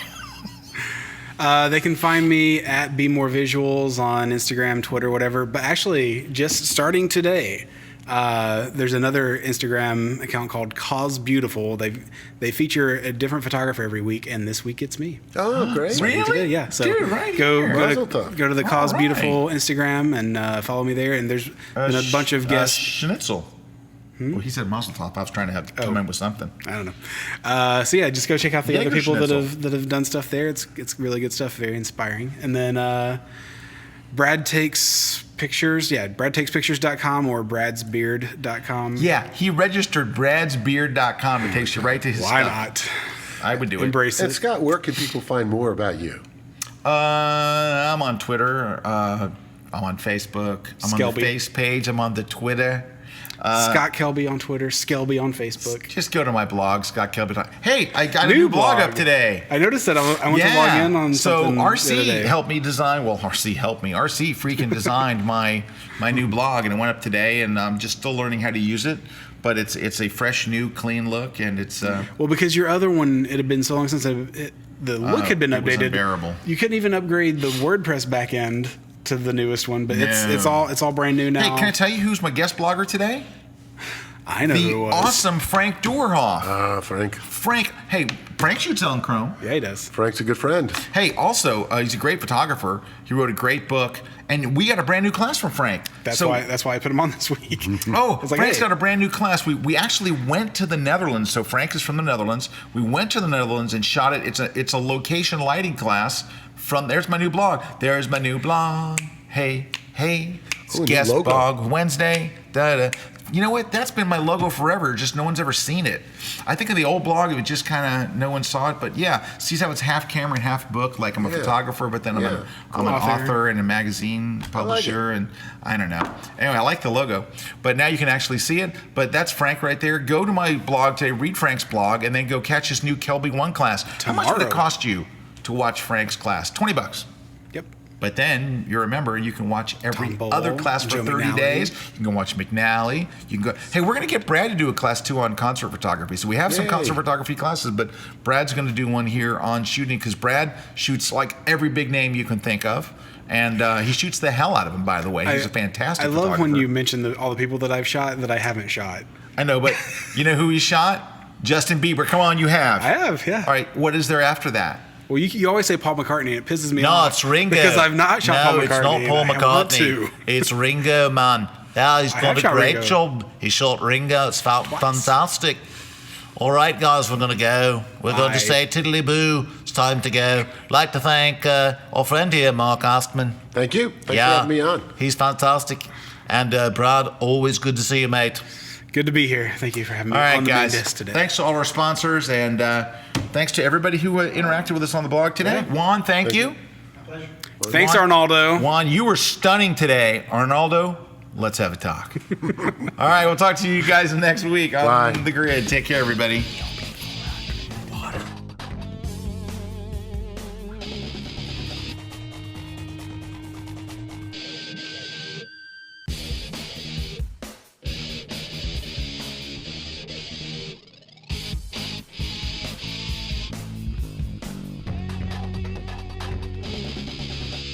They can find me at Be More Visuals on Instagram, Twitter, whatever. But actually, just starting today, there's another Instagram account called Cause Beautiful. They feature a different photographer every week, and this week it's me. Oh, great! Starting today, yeah. So Dude, right go here. to the Cause right. Beautiful Instagram and follow me there. And there's been a bunch of guests. Schnitzel. Well, he said Mazel Tov. I was trying to come in with something. I don't know. So yeah, just go check out the other people that Jägerschnitzel. have done stuff there. It's really good stuff, very inspiring. And then Brad Takes Pictures. Yeah, bradtakespictures.com or bradsbeard.com. Yeah, he registered bradsbeard.com. It takes you right to his Why stuff. not? I would do Embrace And it. Scott, where can people find more about you? I'm on Twitter. I'm on Facebook. I'm on Skelby. the face page. I'm on the Twitter. Scott Kelby on Twitter, Skelby on Facebook. Just go to my blog, Scott Kelby. Hey, I got a new blog up today. I noticed that. I went to log in on so something the other RC day. helped me design. Well, RC helped me. RC freaking designed my new blog, and it went up today, and I'm just still learning how to use it. But it's a fresh, new, clean look, and it's Well, because your other one, it had been so long since the look had been it was updated. unbearable. You couldn't even upgrade the WordPress backend to the newest one, but it's all brand new now. Hey, can I tell you who's my guest blogger today? I know who it The was. awesome Frank Dorhoff. Frank. Frank shoots Elinchrom. Yeah, he does. Frank's a good friend. Hey, also, he's a great photographer. He wrote a great book, and we got a brand new class from Frank. That's why I put him on this week. Oh, It's like, Frank's hey. got a brand new class. We actually went to the Netherlands. So Frank is from the Netherlands. We went to the Netherlands and shot it. It's a location lighting class. There's my new blog. There's my new blog. Hey, it's Ooh, new guest logo. blog Wednesday. Da-da. You know what? That's been my logo forever. Just no one's ever seen it. I think of the old blog, it just kind of no one saw it. But yeah, see how it's half camera and half book. Like I'm a photographer, but then I'm an author and a magazine publisher, and I don't know. Anyway, I like the logo. But now you can actually see it. But that's Frank right there. Go to my blog today, read Frank's blog, and then go catch his new Kelby 1 class. How much would it cost you to watch Frank's class? $20. Yep. But then you remember you can watch every Tom Bowell, other class for Joe 30 McNally. days. You can go watch McNally. You can go. Hey, we're going to get Brad to do a class too on concert photography. So we have some Yay. concert photography classes, but Brad's going to do one here on shooting because Brad shoots like every big name you can think of, and he shoots the hell out of them. By the way, he's a fantastic. I love when photographer. you mention all the people that I've shot that I haven't shot. I know, but you know who he shot? Justin Bieber. Come on, you have. I have, yeah. All right, what is there after that? Well, you always say Paul McCartney, and it pisses me No, off. it's Ringo. Because I've not shot Paul McCartney. No, it's not Paul and I want McCartney. to. It's Ringo, man. Yeah, he's I done have a shot great Ringo. job. He shot Ringo. It's fantastic. All right, guys, we're going to go. We're going to say tiddly boo. It's time to go. I'd like to thank our friend here, Mark Astmann. Thank you. Thanks for having me on. He's fantastic. And Brad, always good to see you, mate. Good to be here. Thank you for having me All right, on the guys. main disc today. Thanks to all our sponsors, and thanks to everybody who interacted with us on the blog today. Juan, thank you. Thanks, Juan- Arnaldo. Juan, you were stunning today. Arnaldo, let's have a talk. All right, we'll talk to you guys next week on Bye. The Grid. Take care, everybody.